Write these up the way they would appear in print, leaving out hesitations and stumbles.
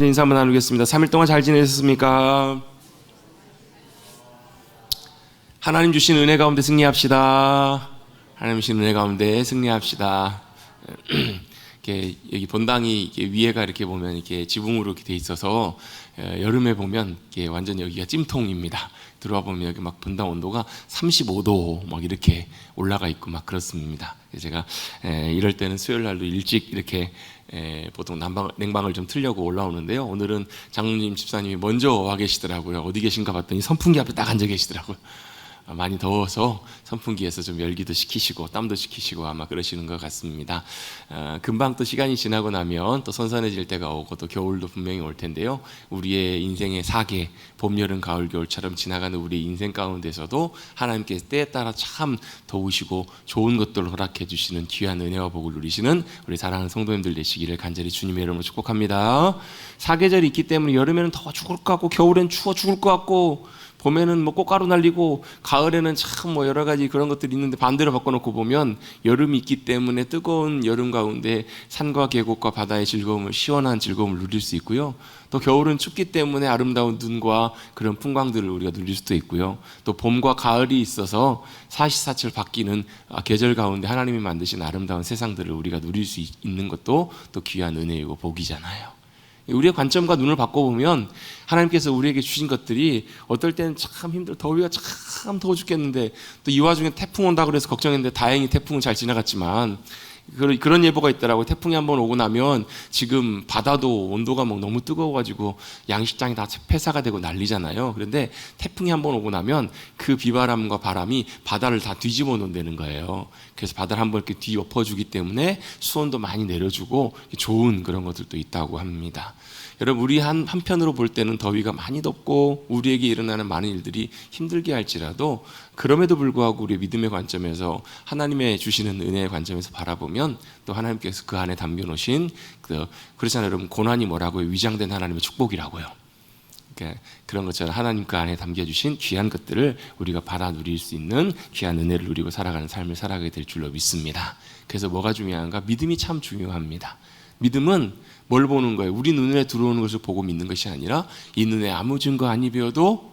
인사 한번 나누겠습니다. 3일 동안 잘 지내셨습니까? 하나님 주신 은혜 가운데 승리합시다. 하나님 주신 은혜 가운데 승리합시다. 이렇게 여기 본당이 이렇게 위에가 이렇게 보면 이렇게 지붕으로 이렇게 돼 있어서 여름에 보면 이게 완전 여기가 찜통입니다. 들어와 보면 여기 막 본당 온도가 35도 막 이렇게 올라가 있고 막 그렇습니다. 제가 이럴 때는 수요일 날도 일찍 이렇게 보통 냉방을 좀 틀려고 올라오는데요. 오늘은 장로님 집사님이 먼저 와 계시더라고요. 어디 계신가 봤더니 선풍기 앞에 딱 앉아 계시더라고요. 많이 더워서 선풍기에서 좀 열기도 식히시고 땀도 식히시고 아마 그러시는 것 같습니다. 금방 또 시간이 지나고 나면 또 선선해질 때가 오고 또 겨울도 분명히 올 텐데요. 우리의 인생의 4계 봄, 여름, 가을, 겨울처럼 지나가는 우리의 인생 가운데서도 하나님께서 때에 따라 참 도우시고 좋은 것들을 허락해 주시는 귀한 은혜와 복을 누리시는 우리 사랑하는 성도님들 되시기를 간절히 주님의 이름으로 축복합니다. 4계절이 있기 때문에 여름에는 더워 죽을 것 같고 겨울엔 추워 죽을 것 같고 봄에는 뭐 꽃가루 날리고 가을에는 참 뭐 여러 가지 그런 것들이 있는데 반대로 바꿔놓고 보면 여름이 있기 때문에 뜨거운 여름 가운데 산과 계곡과 바다의 즐거움을 시원한 즐거움을 누릴 수 있고요. 또 겨울은 춥기 때문에 아름다운 눈과 그런 풍광들을 우리가 누릴 수도 있고요. 또 봄과 가을이 있어서 사시사철 바뀌는 계절 가운데 하나님이 만드신 아름다운 세상들을 우리가 누릴 수 있는 것도 또 귀한 은혜이고 복이잖아요. 우리의 관점과 눈을 바꿔보면 하나님께서 우리에게 주신 것들이 어떨 때는 참 더위가 참 더워 죽겠는데 또 이 와중에 태풍 온다 그래서 걱정했는데 다행히 태풍은 잘 지나갔지만 그런 예보가 있더라고요. 태풍이 한번 오고 나면 지금 바다도 온도가 막 너무 뜨거워가지고 양식장이 다 폐사가 되고 난리잖아요. 그런데 태풍이 한번 오고 나면 그 비바람과 바람이 바다를 다 뒤집어 놓는다는 거예요. 그래서 바다를 한번 이렇게 뒤엎어주기 때문에 수온도 많이 내려주고 좋은 그런 것들도 있다고 합니다. 여러분, 우리 한편으로 볼 때는 더위가 많이 덥고 우리에게 일어나는 많은 일들이 힘들게 할지라도 그럼에도 불구하고 우리의 믿음의 관점에서 하나님의 주시는 은혜의 관점에서 바라보면 또 하나님께서 그 안에 담겨놓으신 그렇잖아요. 여러분, 고난이 뭐라고요? 위장된 하나님의 축복이라고요. 그러니까 그런 것처럼 하나님 그 안에 담겨주신 귀한 것들을 우리가 받아 누릴 수 있는 귀한 은혜를 누리고 살아가는 삶을 살아가게 될 줄로 믿습니다. 그래서 뭐가 중요한가? 믿음이 참 중요합니다. 믿음은 뭘 보는 거예요? 우리 눈에 들어오는 것을 보고 믿는 것이 아니라 이 눈에 아무 증거 아니 배워도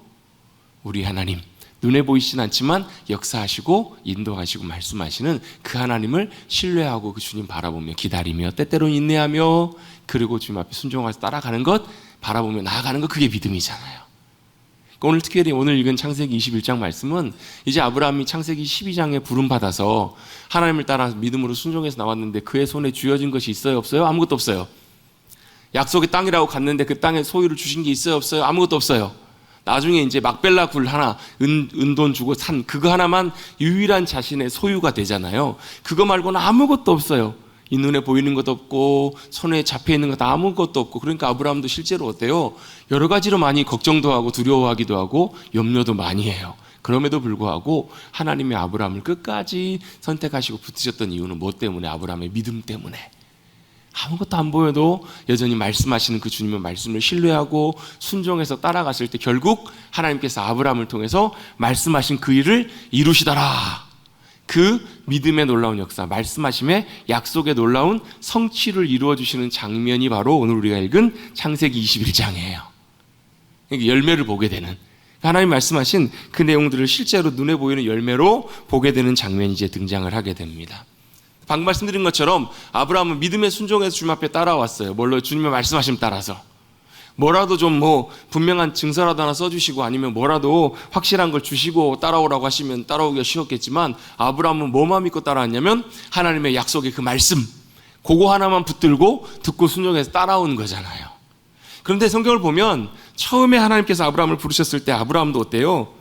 우리 하나님, 눈에 보이진 않지만 역사하시고 인도하시고 말씀하시는 그 하나님을 신뢰하고 그 주님 바라보며 기다리며 때때로는 인내하며 그리고 주님 앞에 순종해서 따라가는 것 바라보며 나아가는 것, 그게 믿음이잖아요. 오늘 특별히 오늘 읽은 창세기 21장 말씀은 이제 아브라함이 창세기 12장에 부름받아서 하나님을 따라 믿음으로 순종해서 나왔는데 그의 손에 쥐어진 것이 있어요? 없어요? 아무것도 없어요. 약속의 땅이라고 갔는데 그 땅에 소유를 주신 게 있어요? 없어요? 아무것도 없어요. 나중에 이제 막벨라 굴 하나, 은돈 주고 산 그거 하나만 유일한 자신의 소유가 되잖아요. 그거 말고는 아무것도 없어요. 이 눈에 보이는 것도 없고 손에 잡혀 있는 것도 아무것도 없고, 그러니까 아브라함도 실제로 어때요? 여러 가지로 많이 걱정도 하고 두려워하기도 하고 염려도 많이 해요. 그럼에도 불구하고 하나님의 아브라함을 끝까지 선택하시고 붙으셨던 이유는 뭐 때문에? 아브라함의 믿음 때문에. 아무것도 안 보여도 여전히 말씀하시는 그 주님의 말씀을 신뢰하고 순종해서 따라갔을 때 결국 하나님께서 아브라함을 통해서 말씀하신 그 일을 이루시더라. 그 믿음의 놀라운 역사, 말씀하심의 약속의 놀라운 성취를 이루어주시는 장면이 바로 오늘 우리가 읽은 창세기 21장이에요. 그러니까 열매를 보게 되는, 하나님 말씀하신 그 내용들을 실제로 눈에 보이는 열매로 보게 되는 장면이 이제 등장을 하게 됩니다. 방금 말씀드린 것처럼 아브라함은 믿음의 순종에서 주님 앞에 따라왔어요. 뭘로? 주님의 말씀하심 따라서. 뭐라도 좀 분명한 증서라도 하나 써주시고 아니면 뭐라도 확실한 걸 주시고 따라오라고 하시면 따라오기가 쉬웠겠지만 아브라함은 뭐만 믿고 따라왔냐면 하나님의 약속의 그 말씀, 그거 하나만 붙들고 듣고 순종해서 따라오는 거잖아요. 그런데 성경을 보면 처음에 하나님께서 아브라함을 부르셨을 때 아브라함도 어때요?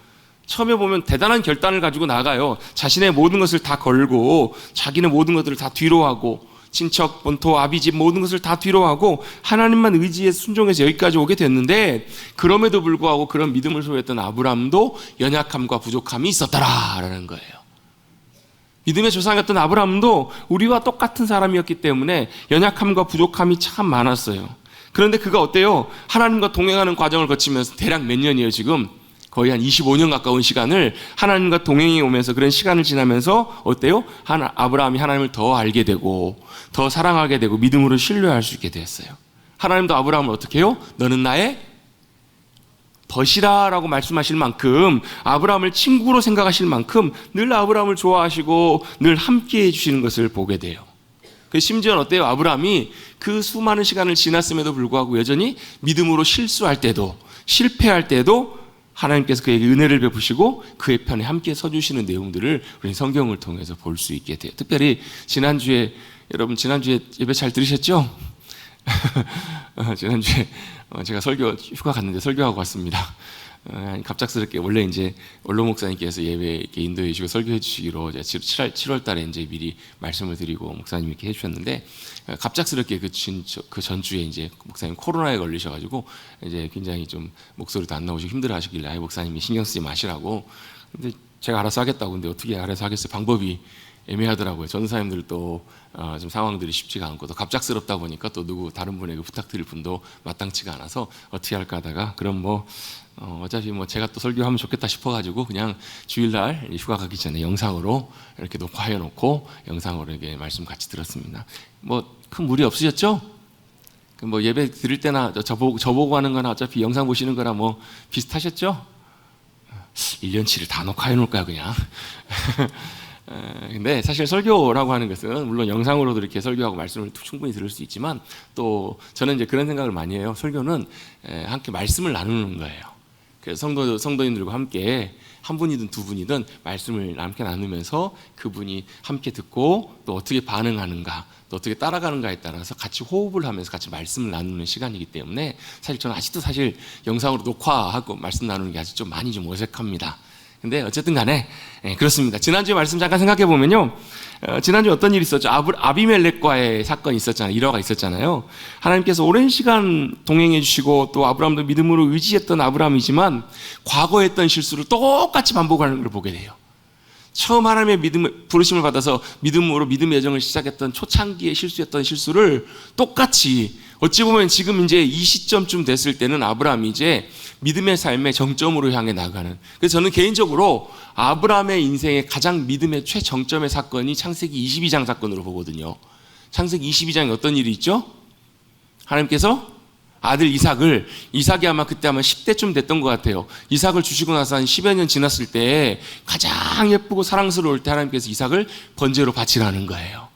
처음에 보면 대단한 결단을 가지고 나가요. 자신의 모든 것을 다 걸고 자기는 모든 것들을 다 뒤로하고 친척, 본토, 아비집 모든 것을 다 뒤로하고 하나님만 의지에 순종해서 여기까지 오게 됐는데 그럼에도 불구하고 그런 믿음을 소유했던 아브라함도 연약함과 부족함이 있었더라라는 거예요. 믿음의 조상이었던 아브라함도 우리와 똑같은 사람이었기 때문에 연약함과 부족함이 참 많았어요. 그런데 그가 어때요? 하나님과 동행하는 과정을 거치면서 대략 몇 년이에요 지금? 거의 한 25년 가까운 시간을 하나님과 동행해 오면서 그런 시간을 지나면서 어때요? 아브라함이 하나님을 더 알게 되고 더 사랑하게 되고 믿음으로 신뢰할 수 있게 됐어요. 하나님도 아브라함을 어떻게 해요? 너는 나의 벗이라 라고 말씀하실 만큼, 아브라함을 친구로 생각하실 만큼 늘 아브라함을 좋아하시고 늘 함께 해주시는 것을 보게 돼요. 심지어는 어때요? 아브라함이 그 수많은 시간을 지났음에도 불구하고 여전히 믿음으로 실수할 때도, 실패할 때도 하나님께서 그에게 은혜를 베푸시고 그의 편에 함께 서주시는 내용들을 우리 성경을 통해서 볼 수 있게 돼요. 특별히 여러분 지난주에 예배 잘 들으셨죠? 지난주에 제가 휴가 갔는데 설교하고 왔습니다. 갑작스럽게 원래 이제 원로 목사님께서 예배 이렇게 인도해 주시고 설교해 주시기로 7월 달에 이제 미리 말씀을 드리고 목사님이 이렇게 해주셨는데, 갑작스럽게 그 전주에 이제 목사님 코로나에 걸리셔가지고 이제 굉장히 좀 목소리도 안 나오시고 힘들어하시길래 목사님이 신경 쓰지 마시라고. 근데 제가 알아서 하겠다고. 근데 어떻게 알아서 하겠어요? 방법이 애매하더라고요. 전도사님들도 좀 상황들이 쉽지가 않고, 또 갑작스럽다 보니까 또 다른 분에게 부탁드릴 분도 마땅치가 않아서 어떻게 할까 하다가, 그럼 어차피 제가 또 설교하면 좋겠다 싶어가지고 그냥 주일날 휴가 가기 전에 영상으로 이렇게 녹화해 놓고 영상으로 이렇게 말씀 같이 들었습니다. 큰 무리 없으셨죠? 예배 드릴 때나 저보고 하는 거나 어차피 영상 보시는 거나 비슷하셨죠? 1년치를 다 녹화해 놓을까요 그냥? 근데 사실 설교라고 하는 것은 물론 영상으로도 이렇게 설교하고 말씀을 충분히 들을 수 있지만, 또 저는 이제 그런 생각을 많이 해요. 설교는 함께 말씀을 나누는 거예요. 그래서 성도님들과 함께 한 분이든 두 분이든 말씀을 함께 나누면서 그분이 함께 듣고 또 어떻게 반응하는가, 또 어떻게 따라가는가에 따라서 같이 호흡을 하면서 같이 말씀을 나누는 시간이기 때문에, 사실 저는 아직도 영상으로 녹화하고 말씀 나누는 게 아직 좀 많이 어색합니다. 근데 어쨌든 간에 그렇습니다. 지난주에 말씀 잠깐 생각해 보면요, 지난주에 어떤 일이 있었죠? 아비멜렉과의 사건이 있었잖아요. 일화가 있었잖아요. 하나님께서 오랜 시간 동행해 주시고 또 아브라함도 믿음으로 의지했던 아브라함이지만 과거에 했던 실수를 똑같이 반복하는 걸 보게 돼요. 처음 하나님의 부르심을 받아서 믿음으로 믿음의 여정을 시작했던 초창기에 실수했던 실수를 똑같이, 어찌 보면 지금 이제 이 시점쯤 됐을 때는 아브라함이 이제 믿음의 삶의 정점으로 향해 나가는, 그래서 저는 개인적으로 아브라함의 인생의 가장 믿음의 최정점의 사건이 창세기 22장 사건으로 보거든요. 창세기 22장에 어떤 일이 있죠? 하나님께서 아들 이삭이 아마 그때 10대쯤 됐던 것 같아요. 이삭을 주시고 나서 한 10여 년 지났을 때 가장 예쁘고 사랑스러울 때 하나님께서 이삭을 번제로 바치라는 거예요.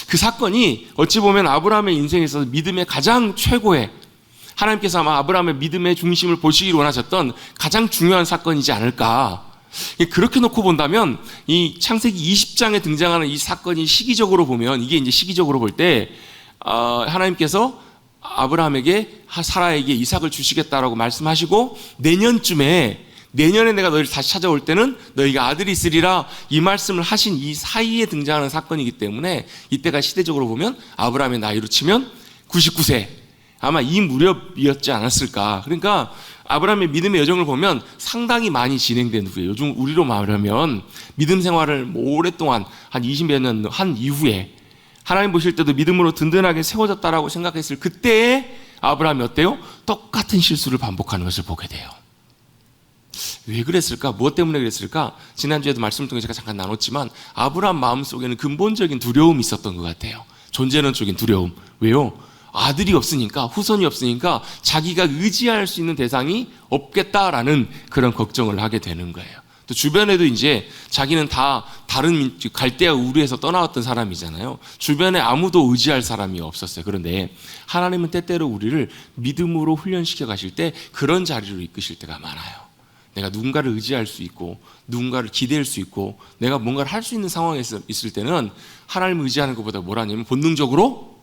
그 사건이 어찌 보면 아브라함의 인생에 있어서 믿음의 가장 최고의, 하나님께서 아마 아브라함의 믿음의 중심을 보시기를 원하셨던 가장 중요한 사건이지 않을까. 그렇게 놓고 본다면 이 창세기 20장에 등장하는 이 사건이 시기적으로 보면, 이게 이제 시기적으로 볼 때 하나님께서 아브라함에게 사라에게 이삭을 주시겠다라고 말씀하시고, 내년에 내가 너희를 다시 찾아올 때는 너희가 아들이 있으리라, 이 말씀을 하신 이 사이에 등장하는 사건이기 때문에 이때가 시대적으로 보면 아브라함의 나이로 치면 99세, 아마 이 무렵이었지 않았을까. 그러니까 아브라함의 믿음의 여정을 보면 상당히 많이 진행된 후에, 요즘 우리로 말하면 믿음 생활을 오랫동안 한 20몇 년 한 이후에 하나님 보실 때도 믿음으로 든든하게 세워졌다라고 생각했을 그때에 아브라함이 어때요? 똑같은 실수를 반복하는 것을 보게 돼요. 왜 그랬을까? 무엇 때문에 그랬을까? 지난주에도 말씀을 통해 제가 잠깐 나눴지만 아브라함 마음속에는 근본적인 두려움이 있었던 것 같아요. 존재론적인 두려움. 왜요? 아들이 없으니까, 후손이 없으니까 자기가 의지할 수 있는 대상이 없겠다라는 그런 걱정을 하게 되는 거예요. 또 주변에도 이제 자기는 다 다른 갈대아 우르에서 떠나왔던 사람이잖아요. 주변에 아무도 의지할 사람이 없었어요. 그런데 하나님은 때때로 우리를 믿음으로 훈련시켜 가실 때 그런 자리로 이끄실 때가 많아요. 내가 누군가를 의지할 수 있고 누군가를 기대할 수 있고 내가 뭔가를 할 수 있는 상황에 있을 때는 하나님을 의지하는 것보다 뭘 하냐면 본능적으로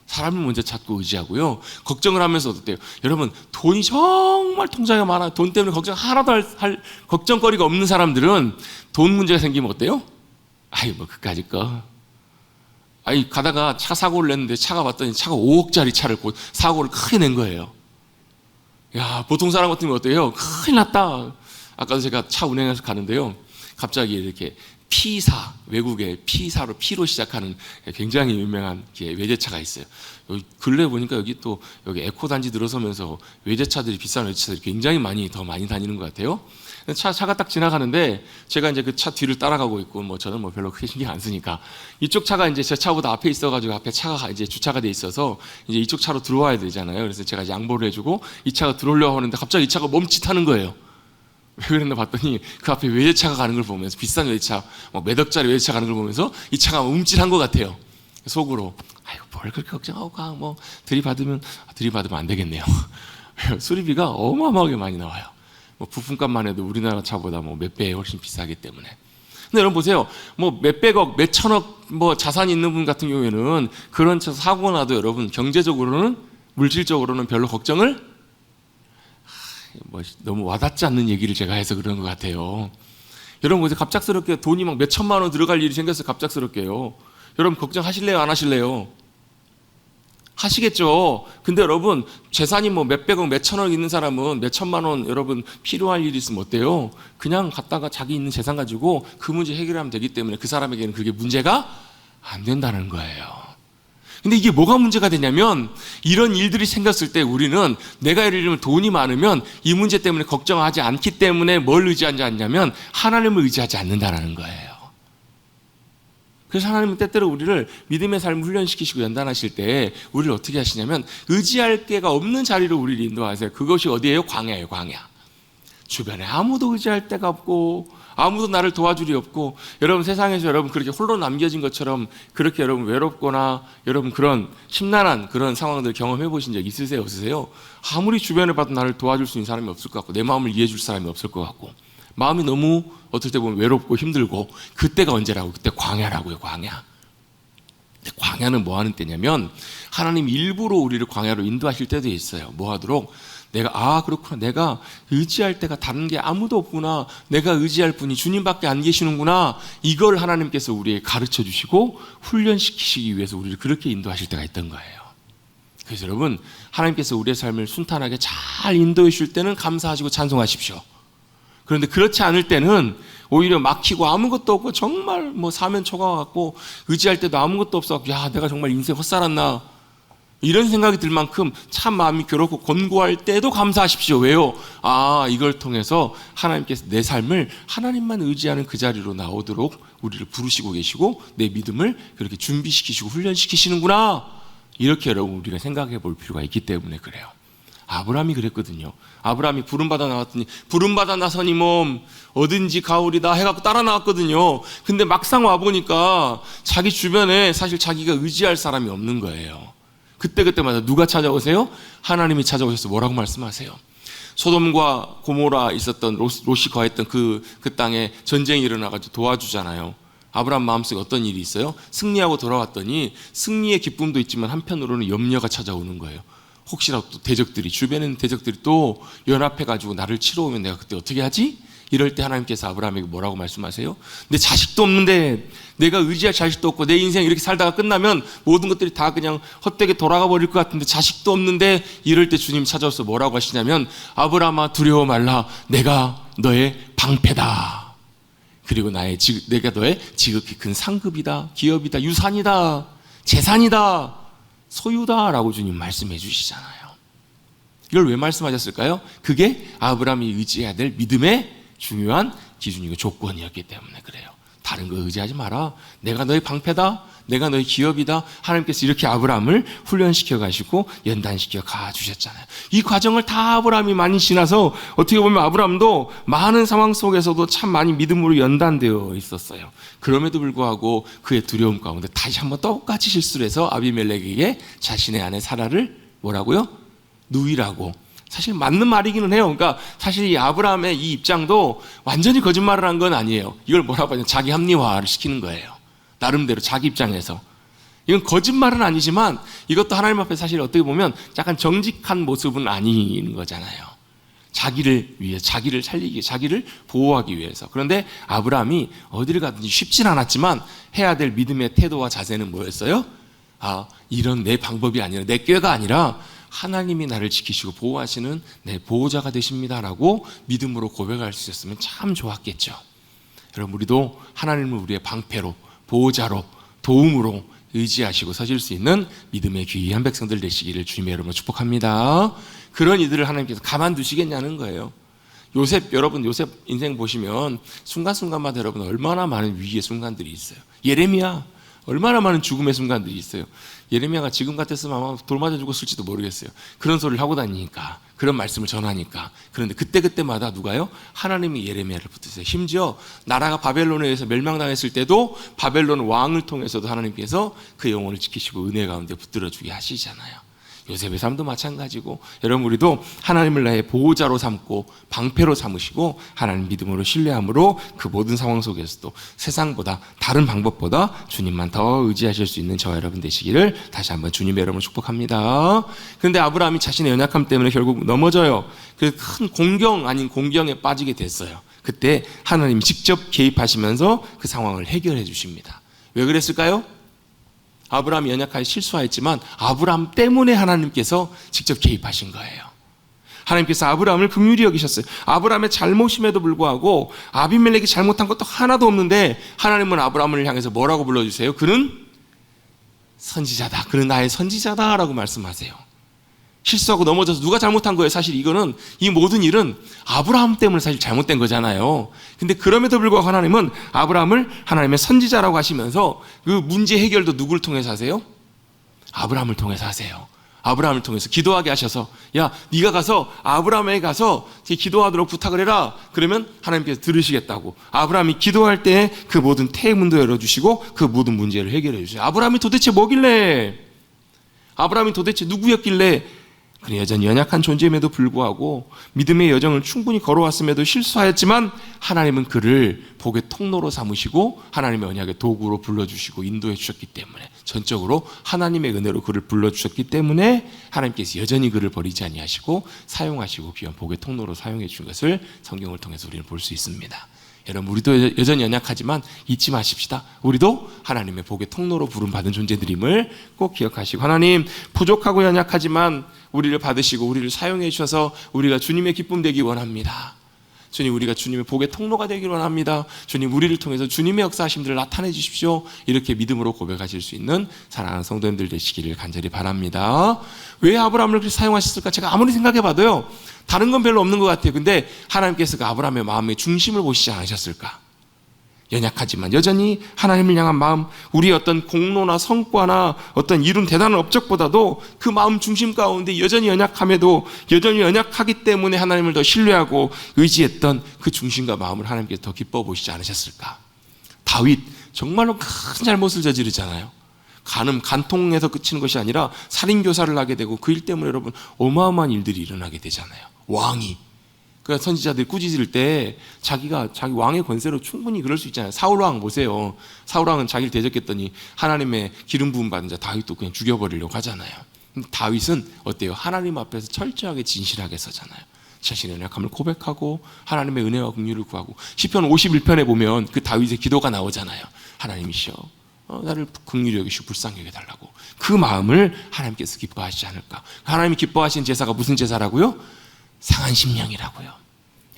사람을 먼저 찾고 의지하고요. 걱정을 하면서 어때요? 여러분, 돈이 정말 통장에 많아요. 돈 때문에 걱정 하나도 할 걱정거리가 없는 사람들은 돈 문제가 생기면 어때요? 그까짓 거. 가다가 차 사고를 냈는데 차가 왔더니 차가 5억짜리 차를 사고를 크게 낸 거예요. 야, 보통 사람 같으면 어때요? 큰일 났다. 아까도 제가 차 운행해서 가는데요. 갑자기 이렇게 P사, 외국의 P사로 P로 시작하는 굉장히 유명한 외제차가 있어요. 여기 근래 보니까 여기 에코 단지 들어서면서 외제차들이, 비싼 외제차들이 굉장히 더 많이 다니는 것 같아요. 차가 딱 지나가는데 제가 이제 그 차 뒤를 따라가고 있고, 저는 별로 크게 신경 안 쓰니까 이쪽 차가 이제 제 차보다 앞에 있어가지고 앞에 차가 이제 주차가 돼 있어서 이제 이쪽 차로 들어와야 되잖아요. 그래서 제가 양보를 해주고 이 차가 들어오려고 하는데 갑자기 이 차가 멈칫하는 거예요. 왜 그랬나 봤더니 그 앞에 외제차가 가는 걸 보면서, 비싼 외제차, 몇 억짜리 외제차 가는 걸 보면서 이 차가 움찔한 것 같아요. 속으로 아이고 뭘 그렇게 걱정하고 가, 들이받으면 안 되겠네요. 수리비가 어마어마하게 많이 나와요. 부품값만 해도 우리나라 차보다 몇 배 훨씬 비싸기 때문에. 근데 여러분 보세요. 몇백억, 몇천억 자산이 있는 분 같은 경우에는 그런 차 사고가 나도 여러분 경제적으로는, 물질적으로는 별로 걱정을 너무 와닿지 않는 얘기를 제가 해서 그런 것 같아요. 여러분 보세요. 갑작스럽게 돈이 몇 천만 원 들어갈 일이 생겼어요. 갑작스럽게요. 여러분 걱정하실래요? 안 하실래요? 하시겠죠. 근데 여러분 재산이 몇백억, 몇천억 있는 사람은 몇천만 원 여러분 필요할 일이 있으면 어때요? 그냥 갖다가 자기 있는 재산 가지고 그 문제 해결하면 되기 때문에 그 사람에게는 그게 문제가 안 된다는 거예요. 근데 이게 뭐가 문제가 되냐면, 이런 일들이 생겼을 때 우리는 내가 예를 들면 돈이 많으면 이 문제 때문에 걱정하지 않기 때문에 뭘 의지하지 않냐면 하나님을 의지하지 않는다는 거예요. 그래서 하나님은 때때로 우리를 믿음의 삶을 훈련시키시고 연단하실 때 우리를 어떻게 하시냐면 의지할 데가 없는 자리로 우리를 인도하세요. 그것이 어디예요? 광야예요. 광야. 주변에 아무도 의지할 데가 없고 아무도 나를 도와줄 리 없고, 여러분 세상에서 여러분 그렇게 홀로 남겨진 것처럼 그렇게 여러분 외롭거나 여러분 그런 심란한 그런 상황들 경험해 보신 적 있으세요? 없으세요? 아무리 주변을 봐도 나를 도와줄 수 있는 사람이 없을 것 같고 내 마음을 이해해 줄 사람이 없을 것 같고 마음이 너무 어떨 때 보면 외롭고 힘들고, 그때가 언제라고? 그때 광야라고요. 광야. 광야는 뭐 하는 때냐면 하나님 일부러 우리를 광야로 인도하실 때도 있어요. 뭐 하도록? 그렇구나. 내가 의지할 때가 다른 게 아무도 없구나. 내가 의지할 분이 주님밖에 안 계시는구나. 이걸 하나님께서 우리에게 가르쳐 주시고 훈련시키시기 위해서 우리를 그렇게 인도하실 때가 있던 거예요. 그래서 여러분, 하나님께서 우리의 삶을 순탄하게 잘 인도해 주실 때는 감사하시고 찬송하십시오. 그런데 그렇지 않을 때는 오히려 막히고 아무것도 없고 정말 사면초가 같고 의지할 때도 아무것도 없어. 내가 정말 인생 헛살았나, 이런 생각이 들 만큼 참 마음이 괴롭고 곤고할 때도 감사하십시오. 왜요? 이걸 통해서 하나님께서 내 삶을 하나님만 의지하는 그 자리로 나오도록 우리를 부르시고 계시고 내 믿음을 그렇게 준비시키시고 훈련시키시는구나. 이렇게 여러분 우리가 생각해 볼 필요가 있기 때문에 그래요. 아브라함이 그랬거든요. 아브라함이 부름받아 나왔더니 부름받아 나서니 어딘지 가오리다 해갖고 따라 나왔거든요. 근데 막상 와보니까 자기 주변에 사실 자기가 의지할 사람이 없는 거예요. 그때마다 누가 찾아오세요? 하나님이 찾아오셔서 뭐라고 말씀하세요? 소돔과 고모라 있었던 롯이 거했던 그 땅에 전쟁이 일어나가지고 도와주잖아요. 아브라함 마음속에 어떤 일이 있어요? 승리하고 돌아왔더니 승리의 기쁨도 있지만 한편으로는 염려가 찾아오는 거예요. 혹시라도 또 주변에 있는 대적들이 또 연합해가지고 나를 치러 오면 내가 그때 어떻게 하지? 이럴 때 하나님께서 아브라함에게 뭐라고 말씀하세요? 내 자식도 없는데, 내가 의지할 자식도 없고 내 인생 이렇게 살다가 끝나면 모든 것들이 다 그냥 헛되게 돌아가 버릴 것 같은데 자식도 없는데, 이럴 때 주님 찾아와서 뭐라고 하시냐면 아브라함아 두려워 말라. 내가 너의 방패다. 그리고 내가 너의 지극히 큰 상급이다, 기업이다, 유산이다, 재산이다, 소유다라고 주님 말씀해 주시잖아요. 이걸 왜 말씀하셨을까요? 그게 아브라함이 의지해야 될 믿음의 중요한 기준이고 조건이었기 때문에 그래요. 다른 거 의지하지 마라. 내가 너의 방패다, 내가 너의 기업이다. 하나님께서 이렇게 아브라함을 훈련시켜 가시고 연단시켜 가 주셨잖아요. 이 과정을 다 아브라함이 많이 지나서 어떻게 보면 아브라함도 많은 상황 속에서도 참 많이 믿음으로 연단되어 있었어요. 그럼에도 불구하고 그의 두려움 가운데 다시 한번 똑같이 실수를 해서 아비멜렉에게 자신의 아내 사라를 뭐라고요? 누이라고. 사실 맞는 말이기는 해요. 그러니까 사실 이 아브라함의 이 입장도 완전히 거짓말을 한 건 아니에요. 이걸 뭐라고 하냐, 자기 합리화를 시키는 거예요. 나름대로 자기 입장에서. 이건 거짓말은 아니지만 이것도 하나님 앞에 사실 어떻게 보면 약간 정직한 모습은 아닌 거잖아요. 자기를 위해, 자기를 살리기 위해, 자기를 보호하기 위해서. 그런데 아브라함이 어디를 가든지 쉽진 않았지만 해야 될 믿음의 태도와 자세는 뭐였어요? 이런 내 방법이 아니라, 내 꾀가 아니라 하나님이 나를 지키시고 보호하시는 내 보호자가 되십니다라고 믿음으로 고백할 수 있었으면 참 좋았겠죠. 여러분 우리도 하나님을 우리의 방패로, 보호자로, 도움으로 의지하시고 서실 수 있는 믿음의 귀한 백성들 되시기를 주님의 이름으로 축복합니다. 그런 이들을 하나님께서 가만두시겠냐는 거예요. 여러분 요셉 인생 보시면 순간순간마다 여러분 얼마나 많은 위기의 순간들이 있어요. 예레미야 얼마나 많은 죽음의 순간들이 있어요. 예레미야가 지금 같았으면 아마 돌 맞아 죽었을지도 모르겠어요. 그런 소리를 하고 다니니까, 그런 말씀을 전하니까. 그런데 그때마다 누가요? 하나님이 예레미야를 붙드세요. 심지어 나라가 바벨론에 의해서 멸망당했을 때도 바벨론 왕을 통해서도 하나님께서 그 영혼을 지키시고 은혜 가운데 붙들어주게 하시잖아요. 요셉의 삶도 마찬가지고, 여러분 우리도 하나님을 나의 보호자로 삼고 방패로 삼으시고 하나님 믿음으로 신뢰함으로 그 모든 상황 속에서도 세상보다, 다른 방법보다 주님만 더 의지하실 수 있는 저와 여러분 되시기를 다시 한번 주님의 이름으로 축복합니다. 그런데 아브라함이 자신의 연약함 때문에 결국 넘어져요. 그 큰 공경 아닌 공경에 빠지게 됐어요. 그때 하나님이 직접 개입하시면서 그 상황을 해결해 주십니다. 왜 그랬을까요? 아브라함이 연약하게 실수하였지만 아브라함 때문에 하나님께서 직접 개입하신 거예요. 하나님께서 아브라함을 긍휼히 여기셨어요. 아브라함의 잘못임에도 불구하고 아비멜렉이 잘못한 것도 하나도 없는데 하나님은 아브라함을 향해서 뭐라고 불러주세요? 그는 선지자다. 그는 나의 선지자다라고 말씀하세요. 실수하고 넘어져서 누가 잘못한 거예요? 사실 이거는, 이 모든 일은 아브라함 때문에 사실 잘못된 거잖아요. 근데 그럼에도 불구하고 하나님은 아브라함을 하나님의 선지자라고 하시면서 그 문제 해결도 누구를 통해서 하세요? 아브라함을 통해서 하세요. 아브라함을 통해서 기도하게 하셔서, 야 네가 가서 아브라함에게 가서 기도하도록 부탁을 해라. 그러면 하나님께서 들으시겠다고. 아브라함이 기도할 때 그 모든 태문도 열어주시고 그 모든 문제를 해결해 주세요. 아브라함이 도대체 뭐길래, 아브라함이 도대체 누구였길래 그는 여전히 연약한 존재임에도 불구하고 믿음의 여정을 충분히 걸어왔음에도 실수하였지만 하나님은 그를 복의 통로로 삼으시고 하나님의 언약의 도구로 불러주시고 인도해 주셨기 때문에, 전적으로 하나님의 은혜로 그를 불러주셨기 때문에 하나님께서 여전히 그를 버리지 아니하시고 사용하시고 귀한 복의 통로로 사용해 주신 것을 성경을 통해서 우리는 볼 수 있습니다. 여러분 우리도 여전히 연약하지만 잊지 마십시다. 우리도 하나님의 복의 통로로 부름받은 존재들임을 꼭 기억하시고, 하나님 부족하고 연약하지만 우리를 받으시고 우리를 사용해 주셔서 우리가 주님의 기쁨 되기 원합니다. 주님, 우리가 주님의 복의 통로가 되기를 원합니다. 주님, 우리를 통해서 주님의 역사하심들을 나타내 주십시오. 이렇게 믿음으로 고백하실 수 있는 사랑하는 성도님들 되시기를 간절히 바랍니다. 왜 아브라함을 그렇게 사용하셨을까? 제가 아무리 생각해 봐도요, 다른 건 별로 없는 것 같아요. 근데 하나님께서 그 아브라함의 마음의 중심을 보시지 않으셨을까? 연약하지만 여전히 하나님을 향한 마음, 우리의 어떤 공로나 성과나 어떤 이룬 대단한 업적보다도 그 마음 중심 가운데 여전히 연약함에도 여전히 연약하기 때문에 하나님을 더 신뢰하고 의지했던 그 중심과 마음을 하나님께서 더 기뻐 보시지 않으셨을까? 다윗 정말로 큰 잘못을 저지르잖아요. 간통에서 그치는 것이 아니라 살인교사를 하게 되고 그 일 때문에 여러분 어마어마한 일들이 일어나게 되잖아요. 왕이, 그러니까 선지자들이 꾸짖을 때 자기 왕의 권세로 충분히 그럴 수 있잖아요. 사울왕 보세요. 사울왕은 자기를 대적했더니 하나님의 기름 부음 받은 자 다윗도 그냥 죽여버리려고 하잖아요. 근데 다윗은 어때요? 하나님 앞에서 철저하게 진실하게 서잖아요. 자신의 연약함을 고백하고 하나님의 은혜와 긍휼을 구하고, 시편 51편에 보면 그 다윗의 기도가 나오잖아요. 하나님이시여 나를 긍휼히 여기시고 불쌍히 여겨달라고. 그 마음을 하나님께서 기뻐하시지 않을까? 하나님이 기뻐하시는 제사가 무슨 제사라고요? 상한 심령이라고요.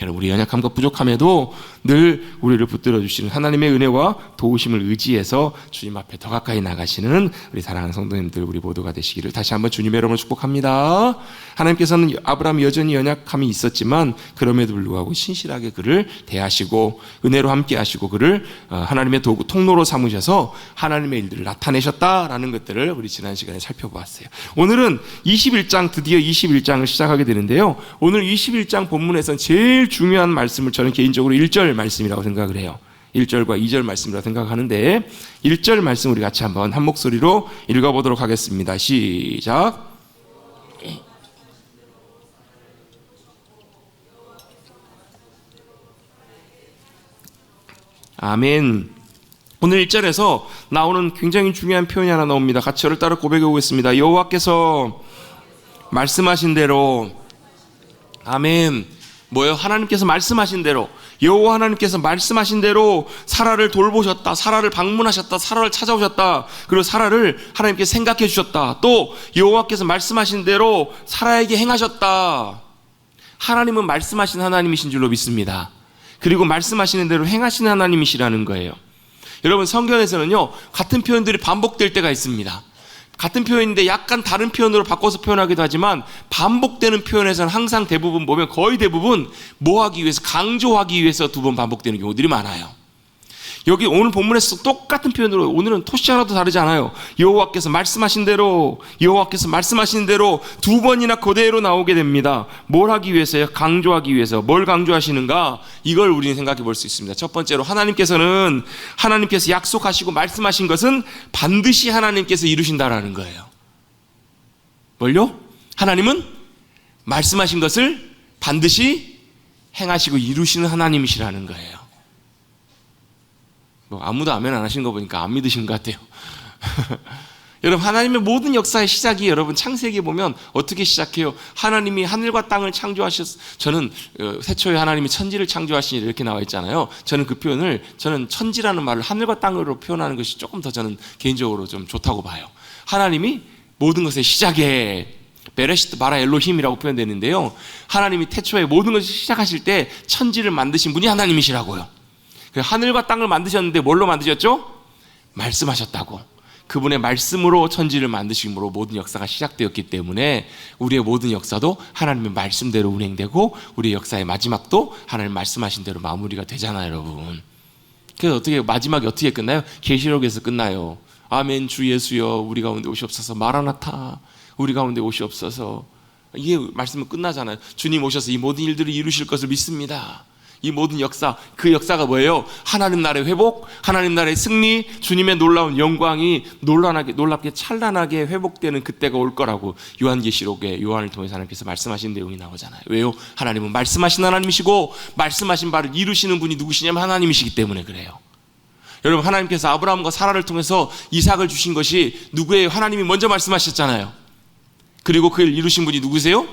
여러분, 우리 연약함과 부족함에도 늘 우리를 붙들어 주시는 하나님의 은혜와 도우심을 의지해서 주님 앞에 더 가까이 나가시는 우리 사랑하는 성도님들, 우리 모두가 되시기를 다시 한번 주님의 이름으로 축복합니다. 하나님께서는 아브라함이 여전히 연약함이 있었지만 그럼에도 불구하고 신실하게 그를 대하시고 은혜로 함께 하시고 그를 하나님의 도구 통로로 삼으셔서 하나님의 일들을 나타내셨다라는 것들을 우리 지난 시간에 살펴보았어요. 오늘은 21장, 드디어 21장을 시작하게 되는데요. 오늘 21장 본문에서는 제일 중요한 말씀을 저는 개인적으로 1절 말씀이라고 생각을 해요. 1절과 2절 말씀이라고 생각하는데 1절 말씀 우리 같이 한번 한 목소리로 읽어보도록 하겠습니다. 시작. 아멘. 오늘 1절에서 나오는 굉장히 중요한 표현이 하나 나옵니다. 같이 저를 따라 고백해 보겠습니다. 여호와께서 말씀하신 대로, 아멘. 뭐예요? 하나님께서 말씀하신 대로, 여호와 하나님께서 말씀하신 대로 사라를 돌보셨다, 사라를 방문하셨다, 사라를 찾아오셨다, 그리고 사라를 하나님께서 생각해 주셨다, 또 여호와께서 말씀하신 대로 사라에게 행하셨다. 하나님은 말씀하신 하나님이신 줄로 믿습니다. 그리고 말씀하시는 대로 행하시는 하나님이시라는 거예요. 여러분, 성경에서는요, 같은 표현들이 반복될 때가 있습니다. 같은 표현인데 약간 다른 표현으로 바꿔서 표현하기도 하지만, 반복되는 표현에서는 항상 대부분 보면 거의 대부분 뭐 하기 위해서, 강조하기 위해서 두 번 반복되는 경우들이 많아요. 여기 오늘 본문에서 똑같은 표현으로, 오늘은 토시 하나도 다르지 않아요. 여호와께서 말씀하신 대로, 여호와께서 말씀하신 대로 두 번이나 그대로 나오게 됩니다. 뭘 하기 위해서요? 강조하기 위해서. 뭘 강조하시는가? 이걸 우리는 생각해 볼 수 있습니다. 첫 번째로, 하나님께서 약속하시고 말씀하신 것은 반드시 하나님께서 이루신다라는 거예요. 뭘요? 하나님은 말씀하신 것을 반드시 행하시고 이루시는 하나님이시라는 거예요. 아무도 아멘 안 하시는 거 보니까 안 믿으시는 것 같아요. 여러분, 하나님의 모든 역사의 시작이, 여러분 창세기에 보면 어떻게 시작해요? 하나님이 하늘과 땅을 저는 태초에 하나님이 천지를 창조하시니 이렇게 나와 있잖아요. 저는 그 표현을, 저는 천지라는 말을 하늘과 땅으로 표현하는 것이 조금 더 저는 개인적으로 좀 좋다고 봐요. 하나님이 모든 것의 시작에, 베레시트 바라 엘로힘이라고 표현되는데요, 하나님이 태초에 모든 것을 시작하실 때 천지를 만드신 분이 하나님이시라고요. 하늘과 땅을 만드셨는데 뭘로 만드셨죠? 말씀하셨다고. 그분의 말씀으로 천지를 만드심으로 모든 역사가 시작되었기 때문에 우리의 모든 역사도 하나님의 말씀대로 운행되고, 우리의 역사의 마지막도 하나님 말씀하신 대로 마무리가 되잖아요, 여러분. 그래서 마지막이 어떻게 끝나요? 계시록에서 끝나요. 아멘, 주 예수여 우리 가운데 오시옵소서. 마라나타, 우리 가운데 오시옵소서. 이게 말씀은 끝나잖아요. 주님 오셔서 이 모든 일들을 이루실 것을 믿습니다. 이 모든 역사, 그 역사가 뭐예요? 하나님 나라의 회복, 하나님 나라의 승리, 주님의 놀라운 영광이 놀랍게 찬란하게 회복되는 그때가 올 거라고 요한계시록에 요한을 통해서 하나님께서 말씀하신 내용이 나오잖아요. 왜요? 하나님은 말씀하신 하나님이시고, 말씀하신 바를 이루시는 분이 누구시냐면 하나님이시기 때문에 그래요. 여러분, 하나님께서 아브라함과 사라를 통해서 이삭을 주신 것이 누구예요? 하나님이 먼저 말씀하셨잖아요. 그리고 그를 이루신 분이 누구세요?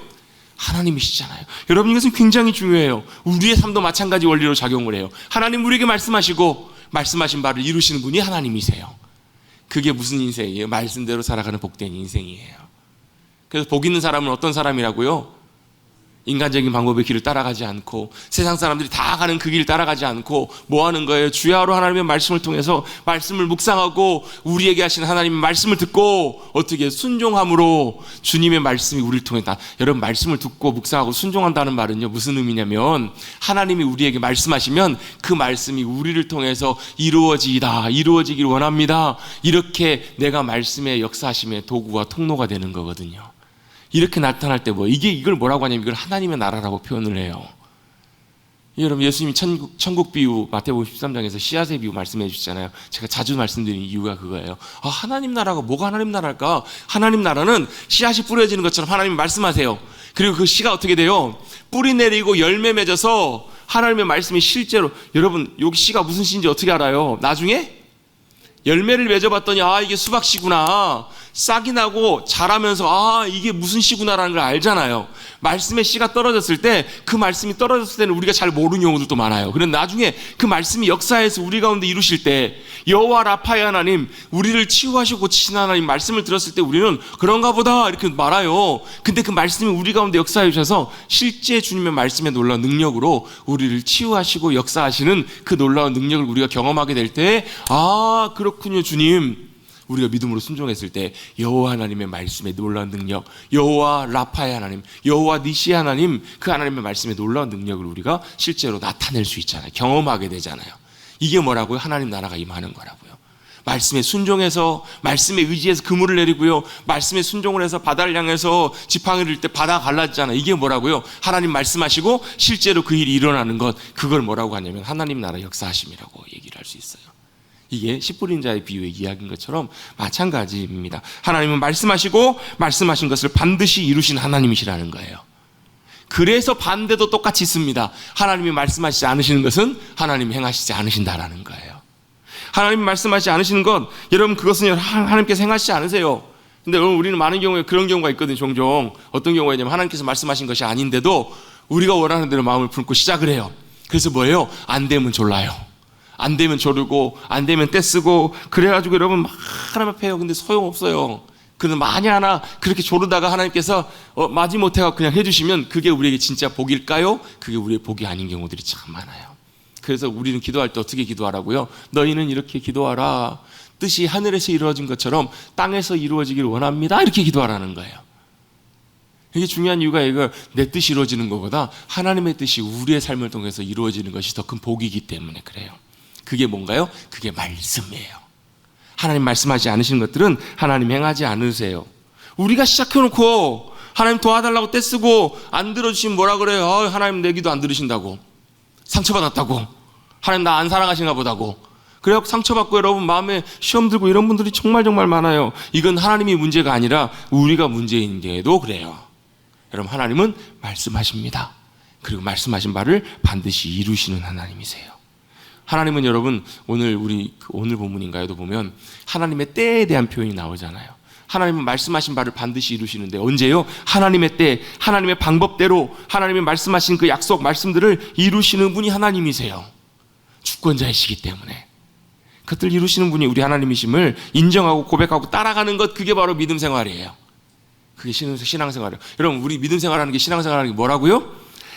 하나님이시잖아요. 여러분, 이것은 굉장히 중요해요. 우리의 삶도 마찬가지 원리로 작용을 해요. 하나님 우리에게 말씀하시고 말씀하신 바를 이루시는 분이 하나님이세요. 그게 무슨 인생이에요? 말씀대로 살아가는 복된 인생이에요. 그래서 복 있는 사람은 어떤 사람이라고요? 인간적인 방법의 길을 따라가지 않고, 세상 사람들이 다 가는 그 길을 따라가지 않고 뭐 하는 거예요? 주야로 하나님의 말씀을 통해서 말씀을 묵상하고, 우리에게 하신 하나님의 말씀을 듣고, 어떻게 순종함으로 주님의 말씀이 우리를 통해 여러분, 말씀을 듣고 묵상하고 순종한다는 말은요, 무슨 의미냐면, 하나님이 우리에게 말씀하시면 그 말씀이 우리를 통해서 이루어지길 원합니다. 이렇게 내가 말씀의 역사하심의 도구와 통로가 되는 거거든요. 이렇게 나타날 때 이걸 뭐라고 하냐면, 이걸 하나님의 나라라고 표현을 해요. 여러분, 예수님이 천국 비유 마태복음 13장에서 씨앗의 비유 말씀해 주시잖아요. 제가 자주 말씀드리는 이유가 그거예요. 하나님 나라가 뭐가 하나님 나라일까? 하나님 나라는 씨앗이 뿌려지는 것처럼 하나님이 말씀하세요. 그리고 그 씨가 어떻게 돼요? 뿌리 내리고 열매 맺어서 하나님의 말씀이 실제로, 여러분 여기 씨가 무슨 씨인지 어떻게 알아요? 나중에 열매를 맺어봤더니 이게 수박씨구나, 싹이 나고 자라면서 이게 무슨 씨구나라는 걸 알잖아요. 말씀의 씨가 떨어졌을 때, 그 말씀이 떨어졌을 때는 우리가 잘 모르는 경우들도 많아요. 그런데 나중에 그 말씀이 역사에서 우리 가운데 이루실 때, 여호와 라파의 하나님, 우리를 치유하시고 고치신 하나님 말씀을 들었을 때 우리는 그런가 보다 이렇게 말아요. 근데 그 말씀이 우리 가운데 역사해 주셔서 실제 주님의 말씀의 놀라운 능력으로 우리를 치유하시고 역사하시는 그 놀라운 능력을 우리가 경험하게 될 때, 그렇군요 주님, 우리가 믿음으로 순종했을 때 여호와 하나님의 말씀의 놀라운 능력, 여호와 라파의 하나님, 여호와 니시의 하나님, 그 하나님의 말씀의 놀라운 능력을 우리가 실제로 나타낼 수 있잖아요. 경험하게 되잖아요. 이게 뭐라고요? 하나님 나라가 임하는 거라고요. 말씀에 순종해서, 말씀에 의지해서 그물을 내리고요, 말씀에 순종을 해서 바다를 향해서 지팡이를 들 때 바다가 갈라지잖아요. 이게 뭐라고요? 하나님 말씀하시고 실제로 그 일이 일어나는 것, 그걸 뭐라고 하냐면 하나님 나라 역사하심이라고 얘기를 할 수 있어요. 이게 씨 뿌린 자의 비유의 이야기인 것처럼 마찬가지입니다. 하나님은 말씀하시고 말씀하신 것을 반드시 이루신 하나님이시라는 거예요. 그래서 반대도 똑같이 있습니다. 하나님이 말씀하시지 않으시는 것은 하나님이 행하시지 않으신다라는 거예요. 하나님이 말씀하시지 않으시는 것, 여러분 그것은 하나님께서 행하시지 않으세요. 근데 우리는 많은 경우에 그런 경우가 있거든요. 종종 어떤 경우가 있냐면, 하나님께서 말씀하신 것이 아닌데도 우리가 원하는 대로 마음을 품고 시작을 해요. 그래서 뭐예요? 안 되면 졸라요. 안 되면 조르고, 안 되면 떼쓰고, 그래가지고 여러분 막 하나님 앞에 해요. 근데 소용없어요. 그래서 만약 하나 그렇게 조르다가 하나님께서 마지못해가 그냥 해주시면 그게 우리에게 진짜 복일까요? 그게 우리의 복이 아닌 경우들이 참 많아요. 그래서 우리는 기도할 때 어떻게 기도하라고요? 너희는 이렇게 기도하라. 뜻이 하늘에서 이루어진 것처럼 땅에서 이루어지기를 원합니다. 이렇게 기도하라는 거예요. 이게 중요한 이유가 이거 내 뜻이 이루어지는 것보다 하나님의 뜻이 우리의 삶을 통해서 이루어지는 것이 더 큰 복이기 때문에 그래요. 그게 뭔가요? 그게 말씀이에요. 하나님 말씀하지 않으시는 것들은 하나님 행하지 않으세요. 우리가 시작해놓고 하나님 도와달라고 떼쓰고 안 들어주시면 뭐라 그래요? 하나님 내 기도 안 들으신다고, 상처받았다고, 하나님 나 안 사랑하시나 보다고. 그래서 상처받고 여러분 마음에 시험 들고 이런 분들이 정말 많아요. 이건 하나님이 문제가 아니라 우리가 문제인 게도 그래요. 여러분 하나님은 말씀하십니다. 그리고 말씀하신 바를 반드시 이루시는 하나님이세요. 하나님은 여러분 오늘 본문인가요도 보면 하나님의 때에 대한 표현이 나오잖아요. 하나님은 말씀하신 바를 반드시 이루시는데 언제요? 하나님의 때, 하나님의 방법대로 하나님이 말씀하신 그 약속 말씀들을 이루시는 분이 하나님이세요. 주권자이시기 때문에 그것들 이루시는 분이 우리 하나님이심을 인정하고 고백하고 따라가는 것, 그게 바로 믿음 생활이에요. 그게 신앙생활이에요. 여러분 우리 믿음 생활하는 게 신앙생활하는 게 뭐라고요?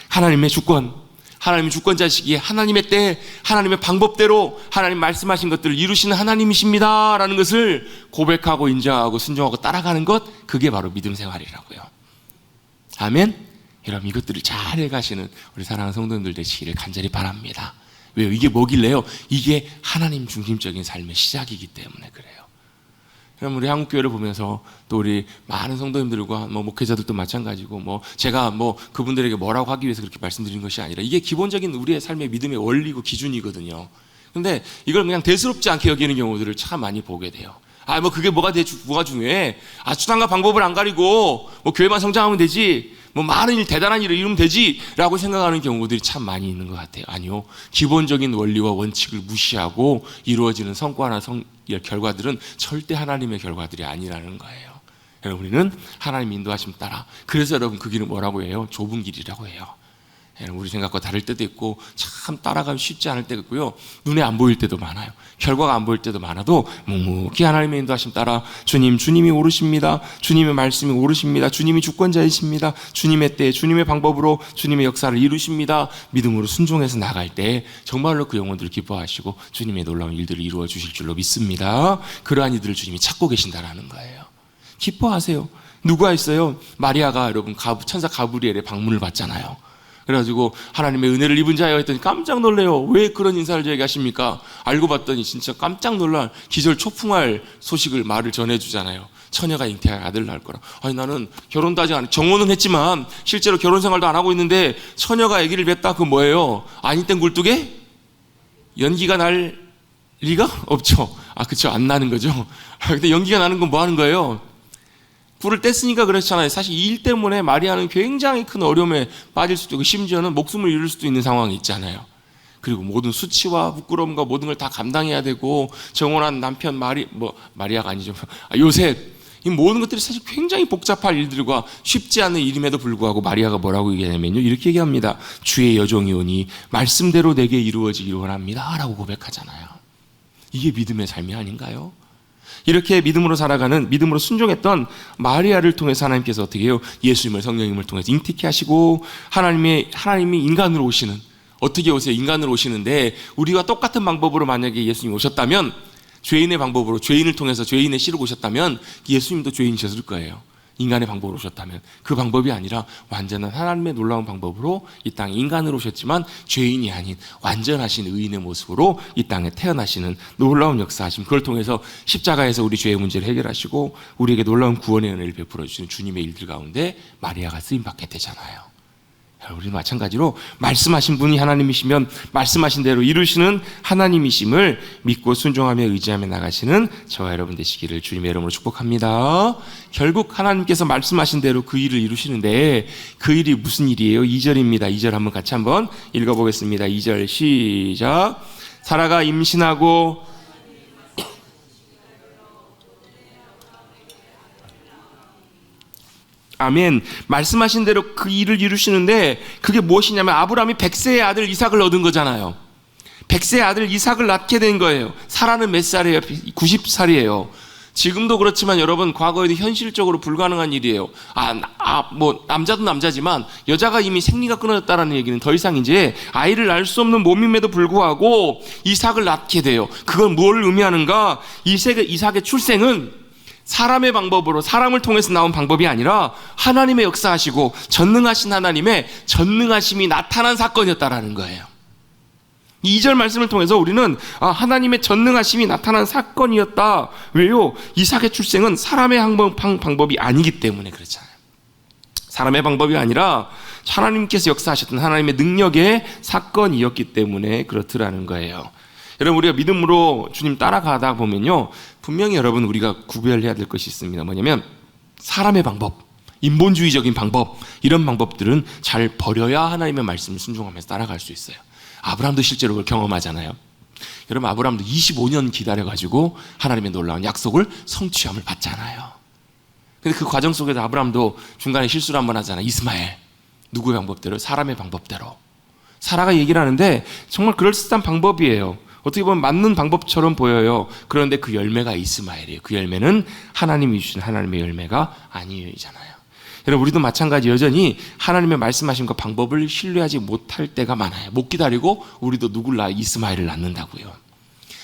하나님의 주권, 하나님의 주권자시기에 하나님의 때, 하나님의 방법대로 하나님 말씀하신 것들을 이루시는 하나님이십니다 라는 것을 고백하고 인정하고 순종하고 따라가는 것, 그게 바로 믿음 생활이라고요. 아멘. 여러분 이것들을 잘 해가시는 우리 사랑하는 성도님들 되시기를 간절히 바랍니다. 왜요? 이게 뭐길래요? 이게 하나님 중심적인 삶의 시작이기 때문에 그래요. 그럼 우리 한국교회를 보면서 또 우리 많은 성도님들과 목회자들도 마찬가지고 제가 그분들에게 뭐라고 하기 위해서 그렇게 말씀드린 것이 아니라 이게 기본적인 우리의 삶의 믿음의 원리고 기준이거든요. 근데 이걸 그냥 대수롭지 않게 여기는 경우들을 참 많이 보게 돼요. 그게 뭐가 중요해? 수단과 방법을 안 가리고 교회만 성장하면 되지, 많은 일, 대단한 일을 이루면 되지 라고 생각하는 경우들이 참 많이 있는 것 같아요. 아니요, 기본적인 원리와 원칙을 무시하고 이루어지는 성과나 결과들은 절대 하나님의 결과들이 아니라는 거예요. 여러분 우리는 하나님 인도하심 따라, 그래서 여러분 그 길은 뭐라고 해요? 좁은 길이라고 해요. 우리 생각과 다를 때도 있고 참 따라가기 쉽지 않을 때도 있고요, 눈에 안 보일 때도 많아요. 결과가 안 보일 때도 많아도 묵묵히 하나님의 인도하심 따라 주님이 오르십니다. 주님의 말씀이 오르십니다. 주님이 주권자이십니다. 주님의 때, 주님의 방법으로 주님의 역사를 이루십니다. 믿음으로 순종해서 나갈 때 정말로 그 영혼들을 기뻐하시고 주님의 놀라운 일들을 이루어 주실 줄로 믿습니다. 그러한 이들을 주님이 찾고 계신다라는 거예요. 기뻐하세요. 누가 있어요? 마리아가 여러분 천사 가브리엘의 방문을 받잖아요. 그래가지고 하나님의 은혜를 입은 자여 했더니 깜짝 놀래요. 왜 그런 인사를 저에게 하십니까? 알고 봤더니 진짜 깜짝 놀랄 기절 초풍할 말을 전해주잖아요. 처녀가 잉태할 아들을 낳을 거라. 나는 결혼도 아직 안, 정혼은 했지만 실제로 결혼 생활도 안 하고 있는데 처녀가 아기를 뱉다, 그 뭐예요? 아니 땐 굴뚝에 연기가 날 리가 없죠. 그쵸, 안 나는 거죠. 근데 연기가 나는 건 뭐 하는 거예요? 꿀을 뗐으니까 그렇잖아요. 사실 이 일 때문에 마리아는 굉장히 큰 어려움에 빠질 수도 있고 심지어는 목숨을 잃을 수도 있는 상황이 있잖아요. 그리고 모든 수치와 부끄러움과 모든 걸 다 감당해야 되고 정혼한 남편 마리아가 아니죠. 요셉, 이 모든 것들이 사실 굉장히 복잡할 일들과 쉽지 않은 일임에도 불구하고 마리아가 뭐라고 얘기하냐면요, 이렇게 얘기합니다. 주의 여종이 오니 말씀대로 내게 이루어지기를 원합니다 라고 고백하잖아요. 이게 믿음의 삶이 아닌가요? 이렇게 믿음으로 살아가는, 믿음으로 순종했던 마리아를 통해서 하나님께서 어떻게 해요? 예수님을, 성령님을 통해서 잉태케 하시고 하나님이 인간으로 오시는, 어떻게 오세요? 인간으로 오시는데 우리와 똑같은 방법으로 만약에 예수님이 오셨다면, 죄인의 방법으로 죄인을 통해서 죄인의 씨로 오셨다면 예수님도 죄인이셨을 거예요. 인간의 방법으로 오셨다면. 그 방법이 아니라 완전한 하나님의 놀라운 방법으로 이 땅에 인간으로 오셨지만 죄인이 아닌 완전하신 의인의 모습으로 이 땅에 태어나시는 놀라운 역사하심, 그걸 통해서 십자가에서 우리 죄의 문제를 해결하시고 우리에게 놀라운 구원의 은혜를 베풀어 주시는 주님의 일들 가운데 마리아가 쓰임받게 되잖아요. 우리는 마찬가지로 말씀하신 분이 하나님이시면 말씀하신 대로 이루시는 하나님이심을 믿고 순종하며 의지하며 나가시는 저와 여러분 되시기를 주님의 이름으로 축복합니다. 결국 하나님께서 말씀하신 대로 그 일을 이루시는데 그 일이 무슨 일이에요? 2절입니다. 2절 한번 같이 한번 읽어보겠습니다. 2절 시작. 사라가 임신하고 아멘. 말씀하신 대로 그 일을 이루시는데 그게 무엇이냐면 아브라함이 100세의 아들 이삭을 얻은 거잖아요. 100세의 아들 이삭을 낳게 된 거예요. 사라는 몇 살이에요? 90살이에요. 지금도 그렇지만 여러분, 과거에도 현실적으로 불가능한 일이에요. 남자도 남자지만 여자가 이미 생리가 끊어졌다라는 얘기는 더 이상 이제 아이를 낳을 수 없는 몸임에도 불구하고 이삭을 낳게 돼요. 그건 뭘 의미하는가? 이삭의 출생은 사람의 방법으로, 사람을 통해서 나온 방법이 아니라 하나님의 역사하시고 전능하신 하나님의 전능하심이 나타난 사건이었다라는 거예요. 2절 말씀을 통해서 우리는 하나님의 전능하심이 나타난 사건이었다. 왜요? 이삭의 출생은 사람의 방법이 아니기 때문에 그렇잖아요. 사람의 방법이 아니라 하나님께서 역사하셨던 하나님의 능력의 사건이었기 때문에 그렇더라는 거예요. 여러분, 우리가 믿음으로 주님 따라가다 보면요, 분명히 여러분 우리가 구별해야 될 것이 있습니다. 뭐냐면 사람의 방법, 인본주의적인 방법, 이런 방법들은 잘 버려야 하나님의 말씀을 순종하면서 따라갈 수 있어요. 아브라함도 실제로 그걸 경험하잖아요. 여러분, 아브라함도 25년 기다려가지고 하나님의 놀라운 약속을 성취함을 받잖아요. 근데 그 과정 속에서 아브라함도 중간에 실수를 한번 하잖아요. 이스마엘. 누구의 방법대로? 사람의 방법대로. 사라가 얘기를 하는데 정말 그럴듯한 방법이에요. 어떻게 보면 맞는 방법처럼 보여요. 그런데 그 열매가 이스마엘이에요. 그 열매는 하나님이 주신 하나님의 열매가 아니잖아요. 여러분, 우리도 마찬가지 여전히 하나님의 말씀하신 그 방법을 신뢰하지 못할 때가 많아요. 못 기다리고 우리도 누굴 이스마엘을 낳는다고요.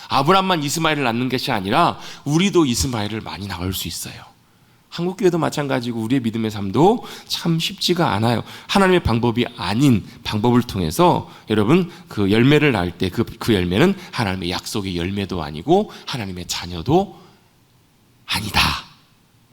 아브람만 이스마엘을 낳는 것이 아니라 우리도 이스마엘을 많이 낳을 수 있어요. 한국교회도 마찬가지고 우리의 믿음의 삶도 참 쉽지가 않아요. 하나님의 방법이 아닌 방법을 통해서 여러분 그 열매를 낳을 때 그 열매는 하나님의 약속의 열매도 아니고 하나님의 자녀도 아니다.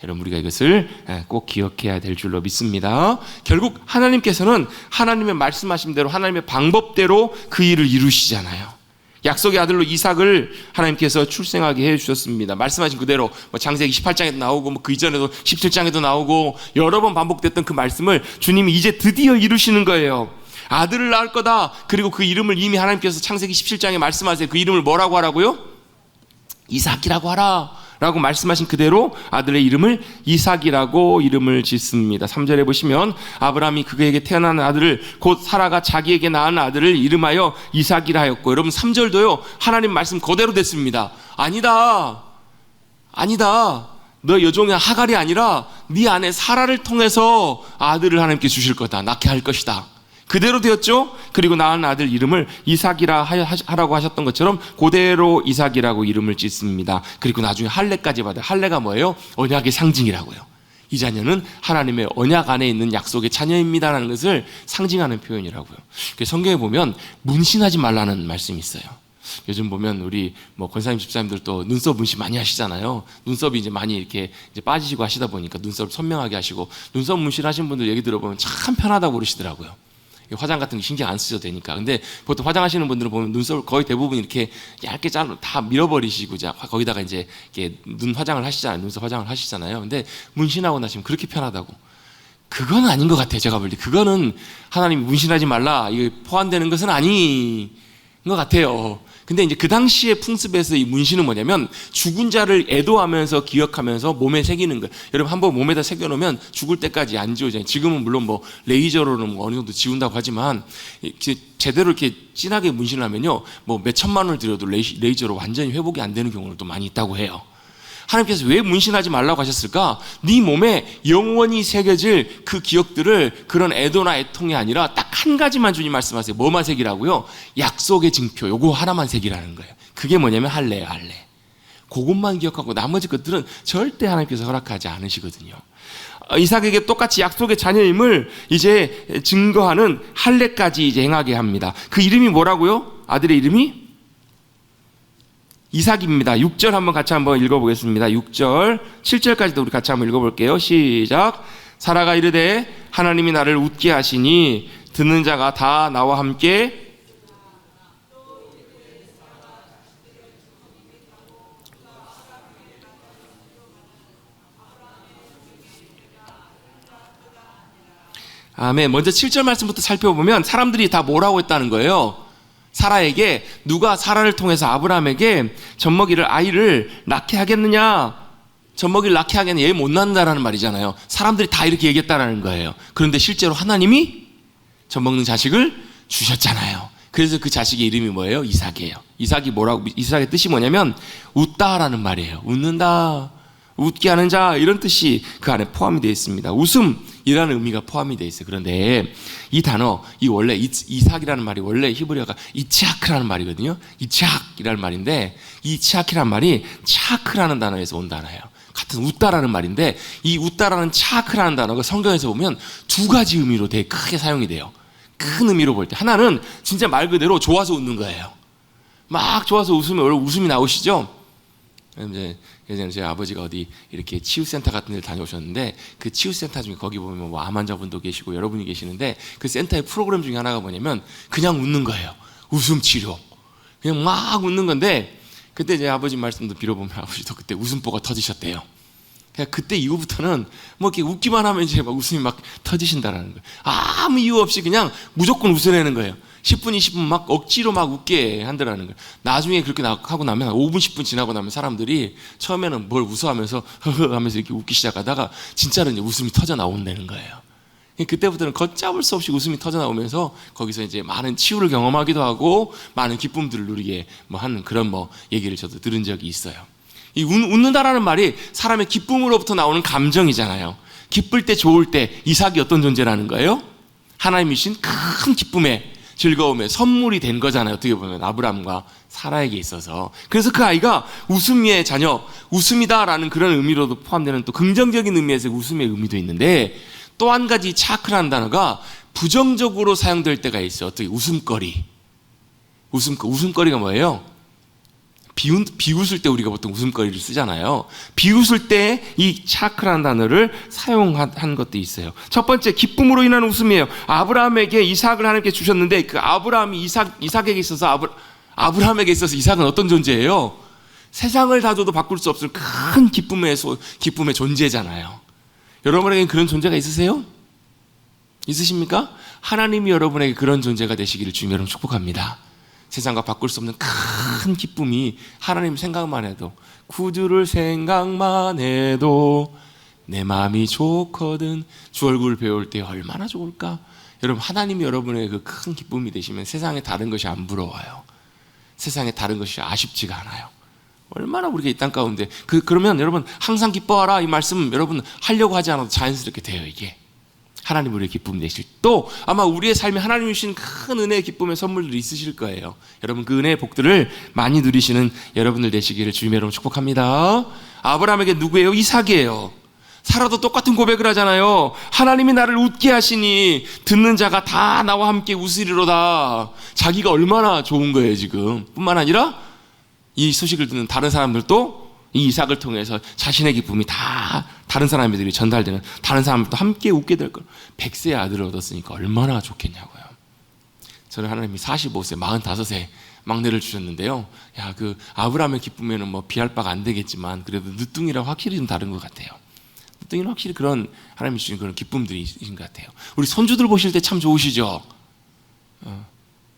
여러분, 우리가 이것을 꼭 기억해야 될 줄로 믿습니다. 결국 하나님께서는 하나님의 말씀하신 대로 하나님의 방법대로 그 일을 이루시잖아요. 약속의 아들로 이삭을 하나님께서 출생하게 해주셨습니다. 말씀하신 그대로 창세기 18장에도 나오고 그 이전에도 17장에도 나오고 여러 번 반복됐던 그 말씀을 주님이 이제 드디어 이루시는 거예요. 아들을 낳을 거다. 그리고 그 이름을 이미 하나님께서 창세기 17장에 말씀하세요. 그 이름을 뭐라고 하라고요? 이삭이라고 하라 라고 말씀하신 그대로 아들의 이름을 이삭이라고 이름을 짓습니다. 3절에 보시면 아브라함이 그에게 태어난 아들을 곧 사라가 자기에게 낳은 아들을 이름하여 이삭이라 하였고, 여러분 3절도요 하나님 말씀 그대로 됐습니다. 아니다 너 여종의 하갈이 아니라 네 아내 사라를 통해서 아들을 하나님께 주실 거다. 낳게 할 것이다. 그대로 되었죠. 그리고 낳은 아들 이름을 이삭이라 하라고 하셨던 것처럼 그대로 이삭이라고 이름을 짓습니다. 그리고 나중에 할례까지 받아요. 할례가 뭐예요? 언약의 상징이라고요. 이 자녀는 하나님의 언약 안에 있는 약속의 자녀입니다라는 것을 상징하는 표현이라고요. 성경에 보면 문신하지 말라는 말씀이 있어요. 요즘 보면 우리 권사님 집사님들 또 눈썹 문신 많이 하시잖아요. 눈썹이 이제 많이 이렇게 이제 빠지시고 하시다 보니까 눈썹을 선명하게 하시고, 눈썹 문신 하신 분들 얘기 들어보면 참 편하다고 그러시더라고요. 화장 같은 거 신경 안 쓰셔도 되니까. 근데 보통 화장하시는 분들은 보면 눈썹을 거의 대부분 이렇게 얇게 잘라 다 밀어버리시고 거기다가 이제 이렇게 눈 화장을 하시잖아요. 눈썹 화장을 하시잖아요. 근데 문신하고 나시면 그렇게 편하다고. 그건 아닌 것 같아요. 제가 볼 때 그거는 하나님이 문신하지 말라 이게 포함되는 것은 아닌 것 같아요. 근데 이제 그 당시의 풍습에서 이 문신은 뭐냐면 죽은 자를 애도하면서 기억하면서 몸에 새기는 거예요. 여러분 한번 몸에다 새겨놓으면 죽을 때까지 안 지워져요. 지금은 물론 레이저로는 어느 정도 지운다고 하지만 제대로 이렇게 진하게 문신을 하면요 몇 천만 원을 들여도 레이저로 완전히 회복이 안 되는 경우도 많이 있다고 해요. 하나님께서 왜 문신하지 말라고 하셨을까? 네 몸에 영원히 새겨질 그 기억들을 그런 애도나 애통이 아니라 딱 한 가지만 주님 말씀하세요. 뭐만 새기라고요? 약속의 징표, 요거 하나만 새기라는 거예요. 그게 뭐냐면 할례예요. 할례. 그것만 기억하고 나머지 것들은 절대 하나님께서 허락하지 않으시거든요. 이삭에게 똑같이 약속의 자녀임을 이제 증거하는 할례까지 이제 행하게 합니다. 그 이름이 뭐라고요? 아들의 이름이 이삭입니다. 6절 한번 같이 한번 읽어보겠습니다. 6절, 7절까지도 우리 같이 한번 읽어볼게요. 시작. 사라가 이르되 하나님이 나를 웃게 하시니 듣는 자가 다 나와 함께 아멘. 먼저 7절 말씀부터 살펴보면 사람들이 다 뭐라고 했다는 거예요? 사라에게 누가 사라를 통해서 아브라함에게 아이를 낳게 하겠느냐? 젖먹이를 낳게 하겠느냐? 얘 못 낳는다라는 말이잖아요. 사람들이 다 이렇게 얘기했다라는 거예요. 그런데 실제로 하나님이 젖먹는 자식을 주셨잖아요. 그래서 그 자식의 이름이 뭐예요? 이삭이에요. 이삭의 뜻이 뭐냐면 웃다라는 말이에요. 웃는다. 웃게 하는 자, 이런 뜻이 그 안에 포함이 되어 있습니다. 웃음이라는 의미가 포함이 되어 있어요. 그런데 이 단어, 이 원래 이삭이라는 말이 원래 히브리어가 이츠하크라는 말이거든요. 이츠학이라는 말인데, 이 이츠하크라는 말이 차크라는 단어에서 온 단어예요. 같은 웃다라는 말인데, 이 웃다라는 차크라는 단어가 성경에서 보면 두 가지 의미로 되게 크게 사용이 돼요. 큰 의미로 볼 때 하나는 진짜 말 그대로 좋아서 웃는 거예요. 막 좋아서 웃으면 원래 웃음이 나오시죠. 이제 예전에 제 아버지가 어디 이렇게 치유센터 같은 데 다녀오셨는데, 그 치유센터 중에 거기 보면 뭐 암 환자분도 계시고 여러분이 계시는데, 그 센터의 프로그램 중에 하나가 뭐냐면 그냥 웃는 거예요. 웃음 치료. 그냥 막 웃는 건데, 그때 제 아버지 말씀도 빌어보면 아버지도 그때 웃음보가 터지셨대요. 그냥 그때 이후부터는 뭐 이렇게 웃기만 하면 이제 막 웃음이 막 터지신다라는 거예요. 아무 이유 없이 그냥 무조건 웃으려는 거예요. 10분, 20분 막 억지로 막 웃게 한다라는 거예요. 나중에 그렇게 하고 나면 5분, 10분 지나고 나면 사람들이 처음에는 뭘 웃어하면서 허허 하면서 이렇게 웃기 시작하다가 진짜로 이제 웃음이 터져 나온다는 거예요. 그때부터는 걷잡을 수 없이 웃음이 터져 나오면서 거기서 이제 많은 치유를 경험하기도 하고 많은 기쁨들을 누리게 뭐 하는 그런 뭐 얘기를 저도 들은 적이 있어요. 이 웃는다라는 말이 사람의 기쁨으로부터 나오는 감정이잖아요. 기쁠 때 좋을 때 이삭이 어떤 존재라는 거예요? 하나님이 주신 큰 기쁨의 즐거움의 선물이 된 거잖아요. 어떻게 보면 아브라함과 사라에게 있어서. 그래서 그 아이가 웃음의 자녀, 웃음이다라는 그런 의미로도 포함되는 또 긍정적인 의미에서 웃음의 의미도 있는데, 또 한 가지 차크라는 단어가 부정적으로 사용될 때가 있어요. 어떻게 웃음거리. 웃음거리가 뭐예요? 비웃을 때 우리가 보통 웃음거리를 쓰잖아요. 비웃을 때 이 차크라는 단어를 사용한 것도 있어요. 첫 번째, 기쁨으로 인한 웃음이에요. 아브라함에게 이삭을 하나님께 주셨는데, 그 아브라함이 이삭에게 있어서 아브라함에게 있어서 이삭은 어떤 존재예요? 세상을 다 줘도 바꿀 수 없을 큰 기쁨의 존재잖아요. 여러분에게 그런 존재가 있으세요? 있으십니까? 하나님이 여러분에게 그런 존재가 되시기를 주님 여러분 축복합니다. 세상과 바꿀 수 없는 큰 기쁨이 하나님 생각만 해도, 구주를 생각만 해도 내 마음이 좋거든. 주 얼굴 배울 때 얼마나 좋을까? 여러분, 하나님이 여러분의 그 큰 기쁨이 되시면 세상에 다른 것이 안 부러워요. 세상에 다른 것이 아쉽지가 않아요. 얼마나 우리가 이 땅 가운데 그러면 여러분 항상 기뻐하라 이 말씀 여러분 하려고 하지 않아도 자연스럽게 돼요. 이게 하나님 우리의 기쁨 되실, 또 아마 우리의 삶에 하나님이 주신 큰 은혜의 기쁨의 선물들이 있으실 거예요. 여러분 그 은혜의 복들을 많이 누리시는 여러분들 되시기를 주님 여러분 축복합니다. 아브라함에게 누구예요? 이삭이에요. 사라도 똑같은 고백을 하잖아요. 하나님이 나를 웃게 하시니 듣는 자가 다 나와 함께 웃으리로다. 자기가 얼마나 좋은 거예요 지금. 뿐만 아니라 이 소식을 듣는 다른 사람들도 이 이삭을 통해서 자신의 기쁨이 다 다른 사람들이 전달되는, 다른 사람들도 함께 웃게 될 걸. 100세의 아들을 얻었으니까 얼마나 좋겠냐고요. 저는 하나님이 45세, 45세 막내를 주셨는데요. 야, 그 아브라함의 기쁨에는 뭐 비할 바가 안 되겠지만 그래도 늦둥이랑 확실히 좀 다른 것 같아요. 늦둥이는 확실히 그런 하나님이 주신 그런 기쁨들이 있는 것 같아요. 우리 손주들 보실 때 참 좋으시죠?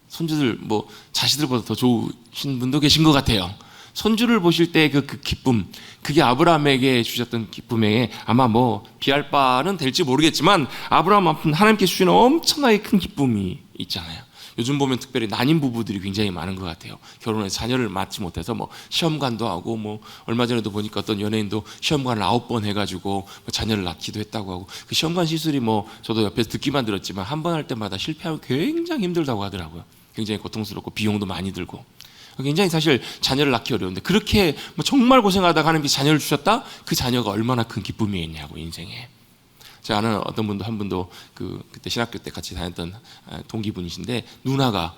손주들 뭐 자식들보다 더 좋으신 분도 계신 것 같아요. 손주를 보실 때 그 기쁨, 그게 아브라함에게 주셨던 기쁨에 아마 뭐 비할 바는 될지 모르겠지만 아브라함 앞은 하나님께 주시는 엄청나게 큰 기쁨이 있잖아요. 요즘 보면 특별히 난임 부부들이 굉장히 많은 것 같아요. 결혼해서 자녀를 낳지 못해서 뭐 시험관도 하고, 뭐 얼마 전에도 보니까 어떤 연예인도 시험관을 9번 해가지고 뭐 자녀를 낳기도 했다고 하고, 그 시험관 시술이 뭐 저도 옆에서 듣기만 들었지만 한 번 할 때마다 실패하면 굉장히 힘들다고 하더라고요. 굉장히 고통스럽고 비용도 많이 들고 굉장히 사실 자녀를 낳기 어려운데, 그렇게 뭐 정말 고생하다가 하나님께 자녀를 주셨다? 그 자녀가 얼마나 큰 기쁨이 있냐고 인생에. 제가 아는 어떤 분도 한 분도 그때 신학교 때 같이 다녔던 동기분이신데, 누나가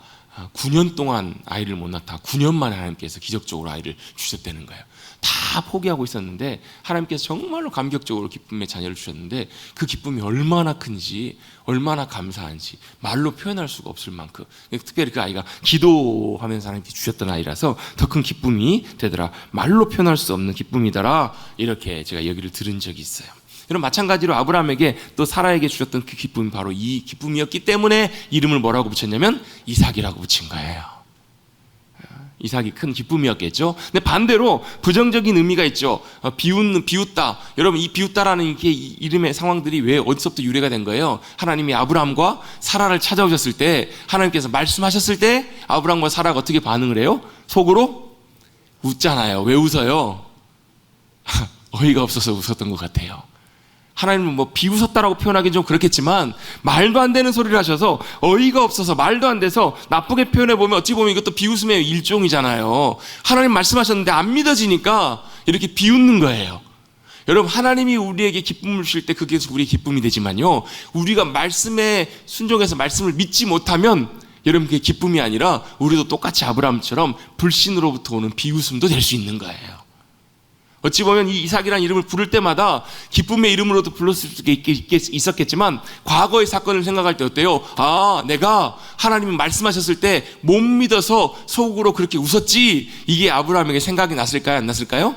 9년 동안 아이를 못 낳다 9년 만에 하나님께서 기적적으로 아이를 주셨다는 거예요. 다 포기하고 있었는데 하나님께서 정말로 감격적으로 기쁨의 자녀를 주셨는데, 그 기쁨이 얼마나 큰지, 얼마나 감사한지 말로 표현할 수가 없을 만큼, 특별히 그 아이가 기도하면서 하나님께 주셨던 아이라서 더 큰 기쁨이 되더라. 말로 표현할 수 없는 기쁨이더라. 이렇게 제가 얘기를 들은 적이 있어요. 여러분, 마찬가지로 아브라함에게 또 사라에게 주셨던 그 기쁨이 바로 이 기쁨이었기 때문에 이름을 뭐라고 붙였냐면 이삭이라고 붙인 거예요. 이삭이 큰 기쁨이었겠죠. 근데 반대로 부정적인 의미가 있죠. 비웃다. 여러분, 이 비웃다라는 게 이름의 상황들이 왜 어디서부터 유래가 된 거예요? 하나님이 아브라함과 사라를 찾아오셨을 때, 하나님께서 말씀하셨을 때 아브라함과 사라가 어떻게 반응을 해요? 속으로 웃잖아요. 왜 웃어요? 어이가 없어서 웃었던 것 같아요. 하나님은 뭐 비웃었다라고 표현하기는 좀 그렇겠지만 말도 안 되는 소리를 하셔서 어이가 없어서 말도 안 돼서 나쁘게 표현해보면 어찌 보면 이것도 비웃음의 일종이잖아요. 하나님 말씀하셨는데 안 믿어지니까 이렇게 비웃는 거예요. 여러분, 하나님이 우리에게 기쁨을 주실 때 그게 우리의 기쁨이 되지만요, 우리가 말씀에 순종해서 말씀을 믿지 못하면 여러분 그게 기쁨이 아니라 우리도 똑같이 아브라함처럼 불신으로부터 오는 비웃음도 될 수 있는 거예요. 어찌 보면 이 이삭이라는 이름을 부를 때마다 기쁨의 이름으로도 불렀을 수 있었겠지만 과거의 사건을 생각할 때 어때요? 아, 내가 하나님이 말씀하셨을 때 못 믿어서 속으로 그렇게 웃었지, 이게 아브라함에게 생각이 났을까요? 안 났을까요?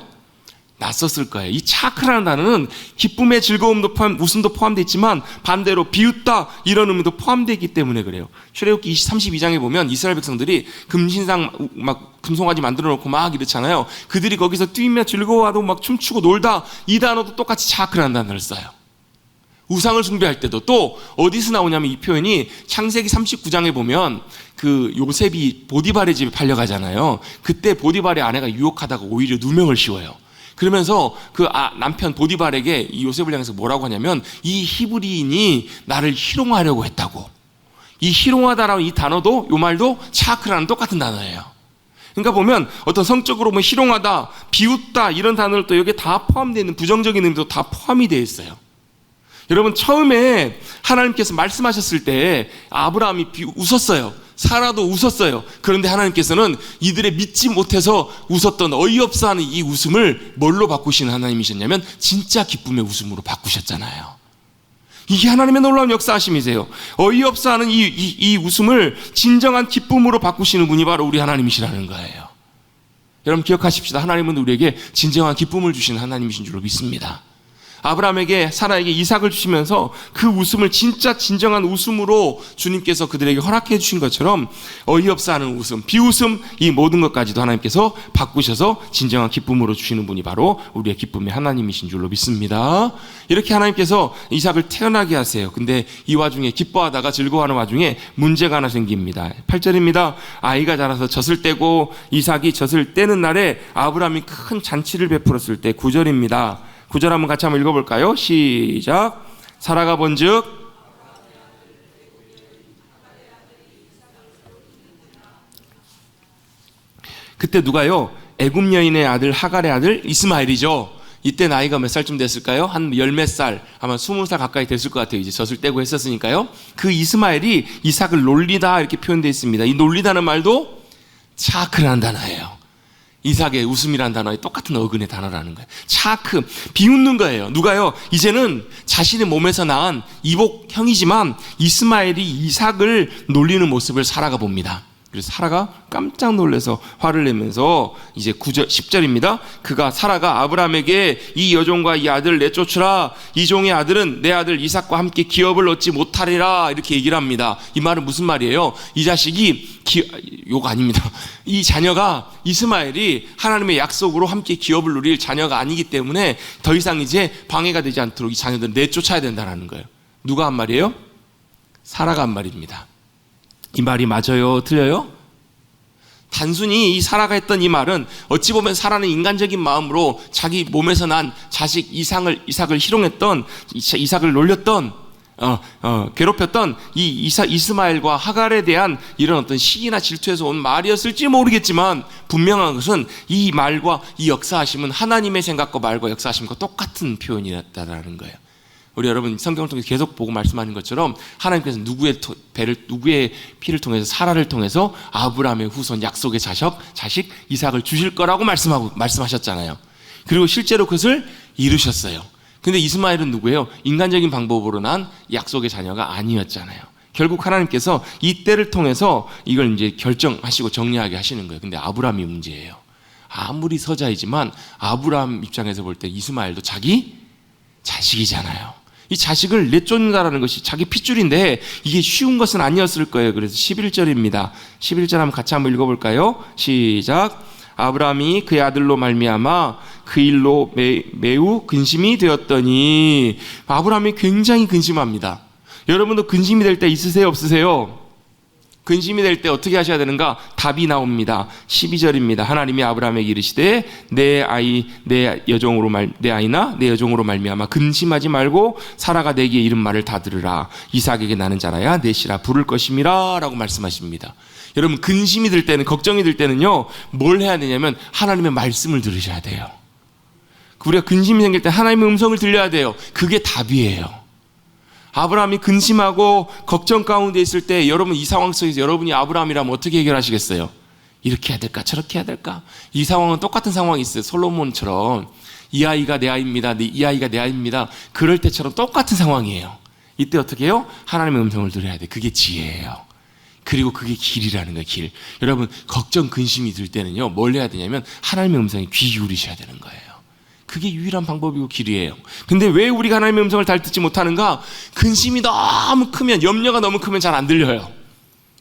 났었을 거예요. 이 차크라는 단어는 기쁨의 즐거움도 웃음도 포함되어 있지만 반대로 비웃다 이런 의미도 포함되어 있기 때문에 그래요. 출애굽기 32장에 보면 이스라엘 백성들이 금신상 막 금송아지 만들어 놓고 막 이렇잖아요. 그들이 거기서 뛰며 즐거워하고 막 춤추고 놀다, 이 단어도 똑같이 차크라는 단어를 써요. 우상을 숭배할 때도 또 어디서 나오냐면 이 표현이 창세기 39장에 보면 그 요셉이 보디발의 집에 팔려가잖아요. 그때 보디발의 아내가 유혹하다가 오히려 누명을 씌워요. 그러면서 그 남편 보디발에게 이 요셉을 향해서 뭐라고 하냐면 이 히브리인이 나를 희롱하려고 했다고. 이 희롱하다라는 이 단어도, 요 말도 차크라는 똑같은 단어예요. 그러니까 보면 어떤 성적으로 뭐 희롱하다, 비웃다 이런 단어를 또 여기에 다 포함되어 있는 부정적인 의미도 다 포함이 되어 있어요. 여러분, 처음에 하나님께서 말씀하셨을 때 아브라함이 웃었어요. 사라도 웃었어요. 그런데 하나님께서는 이들의 믿지 못해서 웃었던 어이없어 하는 이 웃음을 뭘로 바꾸시는 하나님이셨냐면 진짜 기쁨의 웃음으로 바꾸셨잖아요. 이게 하나님의 놀라운 역사하심이세요. 어이없어 하는 이 웃음을 진정한 기쁨으로 바꾸시는 분이 바로 우리 하나님이시라는 거예요. 여러분 기억하십시다. 하나님은 우리에게 진정한 기쁨을 주시는 하나님이신 줄로 믿습니다. 아브라함에게, 사라에게 이삭을 주시면서 그 웃음을 진짜 진정한 웃음으로 주님께서 그들에게 허락해 주신 것처럼 어이없어 하는 웃음, 비웃음, 이 모든 것까지도 하나님께서 바꾸셔서 진정한 기쁨으로 주시는 분이 바로 우리의 기쁨의 하나님이신 줄로 믿습니다. 이렇게 하나님께서 이삭을 태어나게 하세요. 근데 이 와중에 기뻐하다가 즐거워하는 와중에 문제가 하나 생깁니다. 8절입니다. 아이가 자라서 젖을 떼고 이삭이 젖을 떼는 날에 아브라함이 큰 잔치를 베풀었을 때 9절입니다. 9절 한번 같이 한번 읽어볼까요? 시작. 사라가 본즉 그때 누가요? 애굽 여인의 아들 하갈의 아들 이스마엘이죠. 이때 나이가 몇 살쯤 됐을까요? 한 열 몇 살, 아마 20살 가까이 됐을 것 같아요. 이제 젖을 떼고 했었으니까요. 그 이스마엘이 이삭을 놀리다 이렇게 표현되어 있습니다. 이 놀리다는 말도 차크라는 단어예요. 이삭의 웃음이라는 단어에 똑같은 어근의 단어라는 거예요. 차크, 비웃는 거예요. 누가요? 이제는 자신의 몸에서 낳은 이복형이지만 이스마엘이 이삭을 놀리는 모습을 사라가 봅니다. 그래서 사라가 깜짝 놀라서 화를 내면서 이제 9절, 10절입니다. 그가 사라가 아브라함에게 이 여종과 이 아들을 내쫓으라. 이 종의 아들은 내 아들 이삭과 함께 기업을 얻지 못하리라. 이렇게 얘기를 합니다. 이 말은 무슨 말이에요? 이 자식이 요거 아닙니다. 이 자녀가 이스마엘이 하나님의 약속으로 함께 기업을 누릴 자녀가 아니기 때문에 더 이상 이제 방해가 되지 않도록 이 자녀들을 내쫓아야 된다는 거예요. 누가 한 말이에요? 사라가 한 말입니다. 이 말이 맞아요? 틀려요? 단순히 이 사라가 했던 이 말은 어찌 보면 사라는 인간적인 마음으로 자기 몸에서 난 자식 이삭을 희롱했던, 이삭을 놀렸던, 괴롭혔던 이 이스마엘과 하갈에 대한 이런 어떤 시기나 질투에서 온 말이었을지 모르겠지만 분명한 것은 이 말과 이 역사하심은 하나님의 생각과 말과 역사하심과 똑같은 표현이었다는 거예요. 우리 여러분 성경을 통해서 계속 보고 말씀하는 것처럼 하나님께서 누구의 피를 통해서 사라를 통해서 아브라함의 후손 약속의 자식 이삭을 주실 거라고 말씀하셨잖아요. 그리고 실제로 그것을 이루셨어요. 근데 이스마엘은 누구예요? 인간적인 방법으로 난 약속의 자녀가 아니었잖아요. 결국 하나님께서 이 때를 통해서 이걸 이제 결정하시고 정리하게 하시는 거예요. 근데 아브라함이 문제예요. 아무리 서자이지만 아브라함 입장에서 볼 때 이스마엘도 자기 자식이잖아요. 이 자식을 내쫓는다라는 것이 자기 핏줄인데 이게 쉬운 것은 아니었을 거예요. 그래서 11절입니다. 11절 한번 같이 한번 읽어볼까요? 시작. 아브라함이 그의 아들로 말미암아 그 일로 매우 근심이 되었더니. 아브라함이 굉장히 근심합니다. 여러분도 근심이 될 때 있으세요? 없으세요? 근심이 될 때 어떻게 하셔야 되는가? 답이 나옵니다. 12절입니다. 하나님이 아브라함에게 이르시되 내 아이나 내 여종으로 말미암아 근심하지 말고 사라가 내게 이른 말을 다 들으라. 이삭에게 나는 자라야 넷이라 부를 것임이라 라고 말씀하십니다. 여러분, 근심이 들 때는, 걱정이 들 때는요, 뭘 해야 되냐면 하나님의 말씀을 들으셔야 돼요. 우리가 근심이 생길 때 하나님의 음성을 들려야 돼요. 그게 답이에요. 아브라함이 근심하고 걱정 가운데 있을 때 여러분, 이 상황 속에서 여러분이 아브라함이라면 어떻게 해결하시겠어요? 이렇게 해야 될까? 저렇게 해야 될까? 이 상황은 똑같은 상황이 있어요. 솔로몬처럼 이 아이가 내 아이입니다. 이 아이가 내 아이입니다. 그럴 때처럼 똑같은 상황이에요. 이때 어떻게 해요? 하나님의 음성을 들어야 돼. 그게 지혜예요. 그리고 그게 길이라는 거예요. 길. 여러분, 걱정 근심이 들 때는요, 뭘 해야 되냐면 하나님의 음성에 귀 기울이셔야 되는 거예요. 그게 유일한 방법이고 길이에요. 근데 왜 우리가 하나님의 음성을 잘 듣지 못하는가? 근심이 너무 크면, 염려가 너무 크면 잘 안 들려요.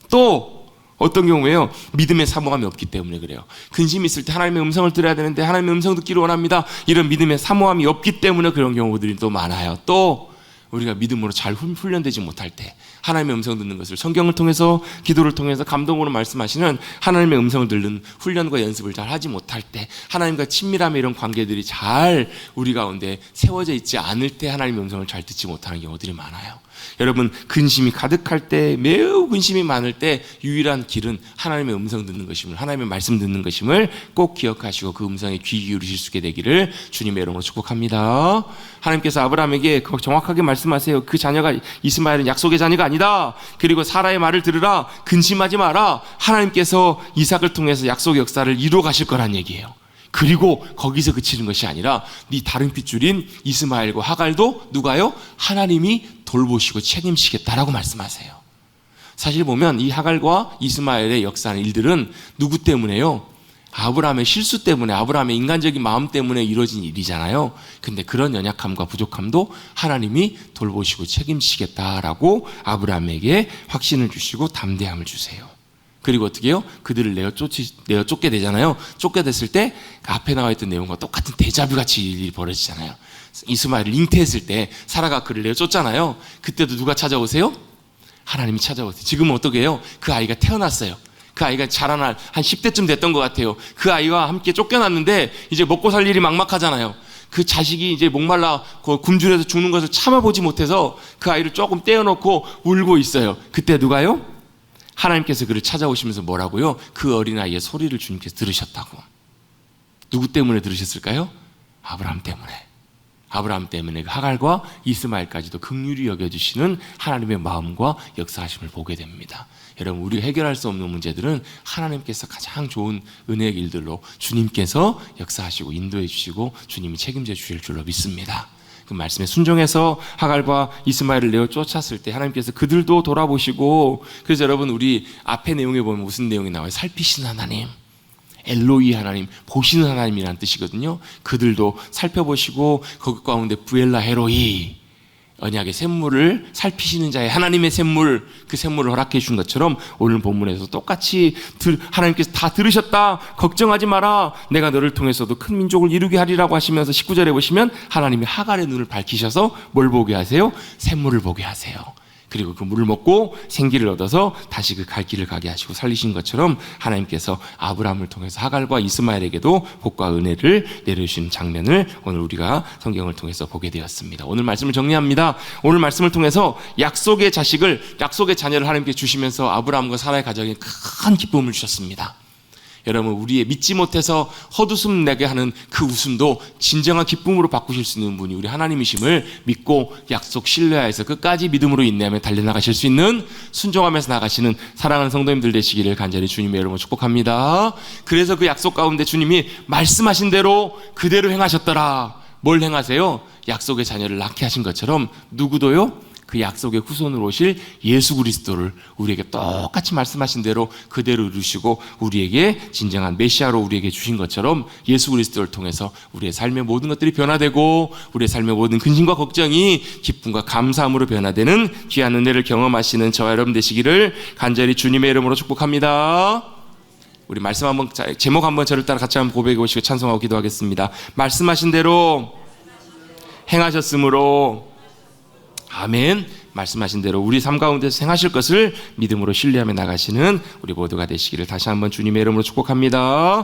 또 어떤 경우에요, 믿음의 사모함이 없기 때문에 그래요. 근심이 있을 때 하나님의 음성을 들어야 되는데 하나님의 음성 듣기를 원합니다. 이런 믿음의 사모함이 없기 때문에 그런 경우들이 또 많아요. 또 우리가 믿음으로 잘 훈련되지 못할 때, 하나님의 음성 듣는 것을 성경을 통해서, 기도를 통해서 감동으로 말씀하시는 하나님의 음성을 듣는 훈련과 연습을 잘 하지 못할 때, 하나님과 친밀함의 이런 관계들이 잘 우리 가운데 세워져 있지 않을 때 하나님의 음성을 잘 듣지 못하는 경우들이 많아요. 여러분, 근심이 가득할 때, 매우 근심이 많을 때 유일한 길은 하나님의 음성 듣는 것임을, 하나님의 말씀 듣는 것임을 꼭 기억하시고 그 음성에 귀 기울이실 수 있게 되기를 주님의 이름으로 축복합니다. 하나님께서 아브라함에게 정확하게 말씀하세요. 그 자녀가, 이스마엘은 약속의 자녀가 아니다. 그리고 사라의 말을 들으라. 근심하지 마라. 하나님께서 이삭을 통해서 약속의 역사를 이루어 가실 거란 얘기예요. 그리고 거기서 그치는 것이 아니라 네 다른 핏줄인 이스마엘과 하갈도 누가요? 하나님이 돌보시고 책임지겠다라고 말씀하세요. 사실 보면 이 하갈과 이스마엘의 역사하는 일들은 누구 때문에요? 아브라함의 실수 때문에, 아브라함의 인간적인 마음 때문에 이루어진 일이잖아요. 근데 그런 연약함과 부족함도 하나님이 돌보시고 책임지시겠다라고 아브라함에게 확신을 주시고 담대함을 주세요. 그리고 어떻게 해요? 그들을 내어 쫓게 되잖아요. 쫓게 됐을 때 그 앞에 나와 있던 내용과 똑같은 데자뷰 같이 일이 벌어지잖아요. 이스마엘을 잉태했을 때 사라가 그를 내어 쫓잖아요. 그때도 누가 찾아오세요? 하나님이 찾아오세요. 지금은 어떻게 해요? 그 아이가 태어났어요. 그 아이가 자라날 한 10대쯤 됐던 것 같아요. 그 아이와 함께 쫓겨났는데 이제 먹고 살 일이 막막하잖아요. 그 자식이 이제 목말라 굶주려서 죽는 것을 참아보지 못해서 그 아이를 조금 떼어놓고 울고 있어요. 그때 누가요? 하나님께서 그를 찾아오시면서 뭐라고요? 그 어린아이의 소리를 주님께서 들으셨다고. 누구 때문에 들으셨을까요? 아브라함 때문에. 아브라함 때문에 그 하갈과 이스마엘까지도 긍휼히 여겨주시는 하나님의 마음과 역사하심을 보게 됩니다. 여러분, 우리가 해결할 수 없는 문제들은 하나님께서 가장 좋은 은혜의 길들로 주님께서 역사하시고 인도해 주시고 주님이 책임져 주실 줄로 믿습니다. 그 말씀에 순종해서 하갈과 이스마엘을 내어 쫓았을 때 하나님께서 그들도 돌아보시고, 그래서 여러분, 우리 앞에 내용에 보면 무슨 내용이 나와요? 살피시는 하나님, 엘로이 하나님, 보시는 하나님이라는 뜻이거든요. 그들도 살펴보시고 거기 가운데 부엘라 헤로이, 언약의 샘물을 살피시는 자의 하나님의 샘물, 그 샘물을 허락해 주신 것처럼 오늘 본문에서 똑같이 하나님께서 다 들으셨다, 걱정하지 마라, 내가 너를 통해서도 큰 민족을 이루게 하리라고 하시면서 19절에 보시면 하나님이 하갈의 눈을 밝히셔서 뭘 보게 하세요? 샘물을 보게 하세요. 그리고 그 물을 먹고 생기를 얻어서 다시 그 갈 길을 가게 하시고 살리신 것처럼 하나님께서 아브라함을 통해서 하갈과 이스마엘에게도 복과 은혜를 내려주시는 장면을 오늘 우리가 성경을 통해서 보게 되었습니다. 오늘 말씀을 정리합니다. 오늘 말씀을 통해서 약속의 자녀를 하나님께 주시면서 아브라함과 사라의 가정에 큰 기쁨을 주셨습니다. 여러분, 우리의 믿지 못해서 헛웃음 내게 하는 그 웃음도 진정한 기쁨으로 바꾸실 수 있는 분이 우리 하나님이심을 믿고 약속 신뢰하여서 끝까지 믿음으로 인내하며 달려나가실 수 있는, 순종하면서 나가시는 사랑하는 성도님들 되시기를 간절히 주님의 이름으로 축복합니다. 그래서 그 약속 가운데 주님이 말씀하신 대로 그대로 행하셨더라. 뭘 행하세요? 약속의 자녀를 낳게 하신 것처럼 누구도요? 그 약속의 후손으로 오실 예수 그리스도를 우리에게 똑같이 말씀하신 대로 그대로 이루시고 우리에게 진정한 메시아로 우리에게 주신 것처럼 예수 그리스도를 통해서 우리의 삶의 모든 것들이 변화되고 우리의 삶의 모든 근심과 걱정이 기쁨과 감사함으로 변화되는 귀한 은혜를 경험하시는 저와 여러분 되시기를 간절히 주님의 이름으로 축복합니다. 우리 말씀 한번, 제목 한번 저를 따라 같이 한번 고백해 보시고 찬송하고 기도하겠습니다. 말씀하신 대로 행하셨으므로 아멘. 말씀하신 대로 우리 삶 가운데서 행하실 것을 믿음으로 신뢰하며 나가시는 우리 모두가 되시기를 다시 한번 주님의 이름으로 축복합니다.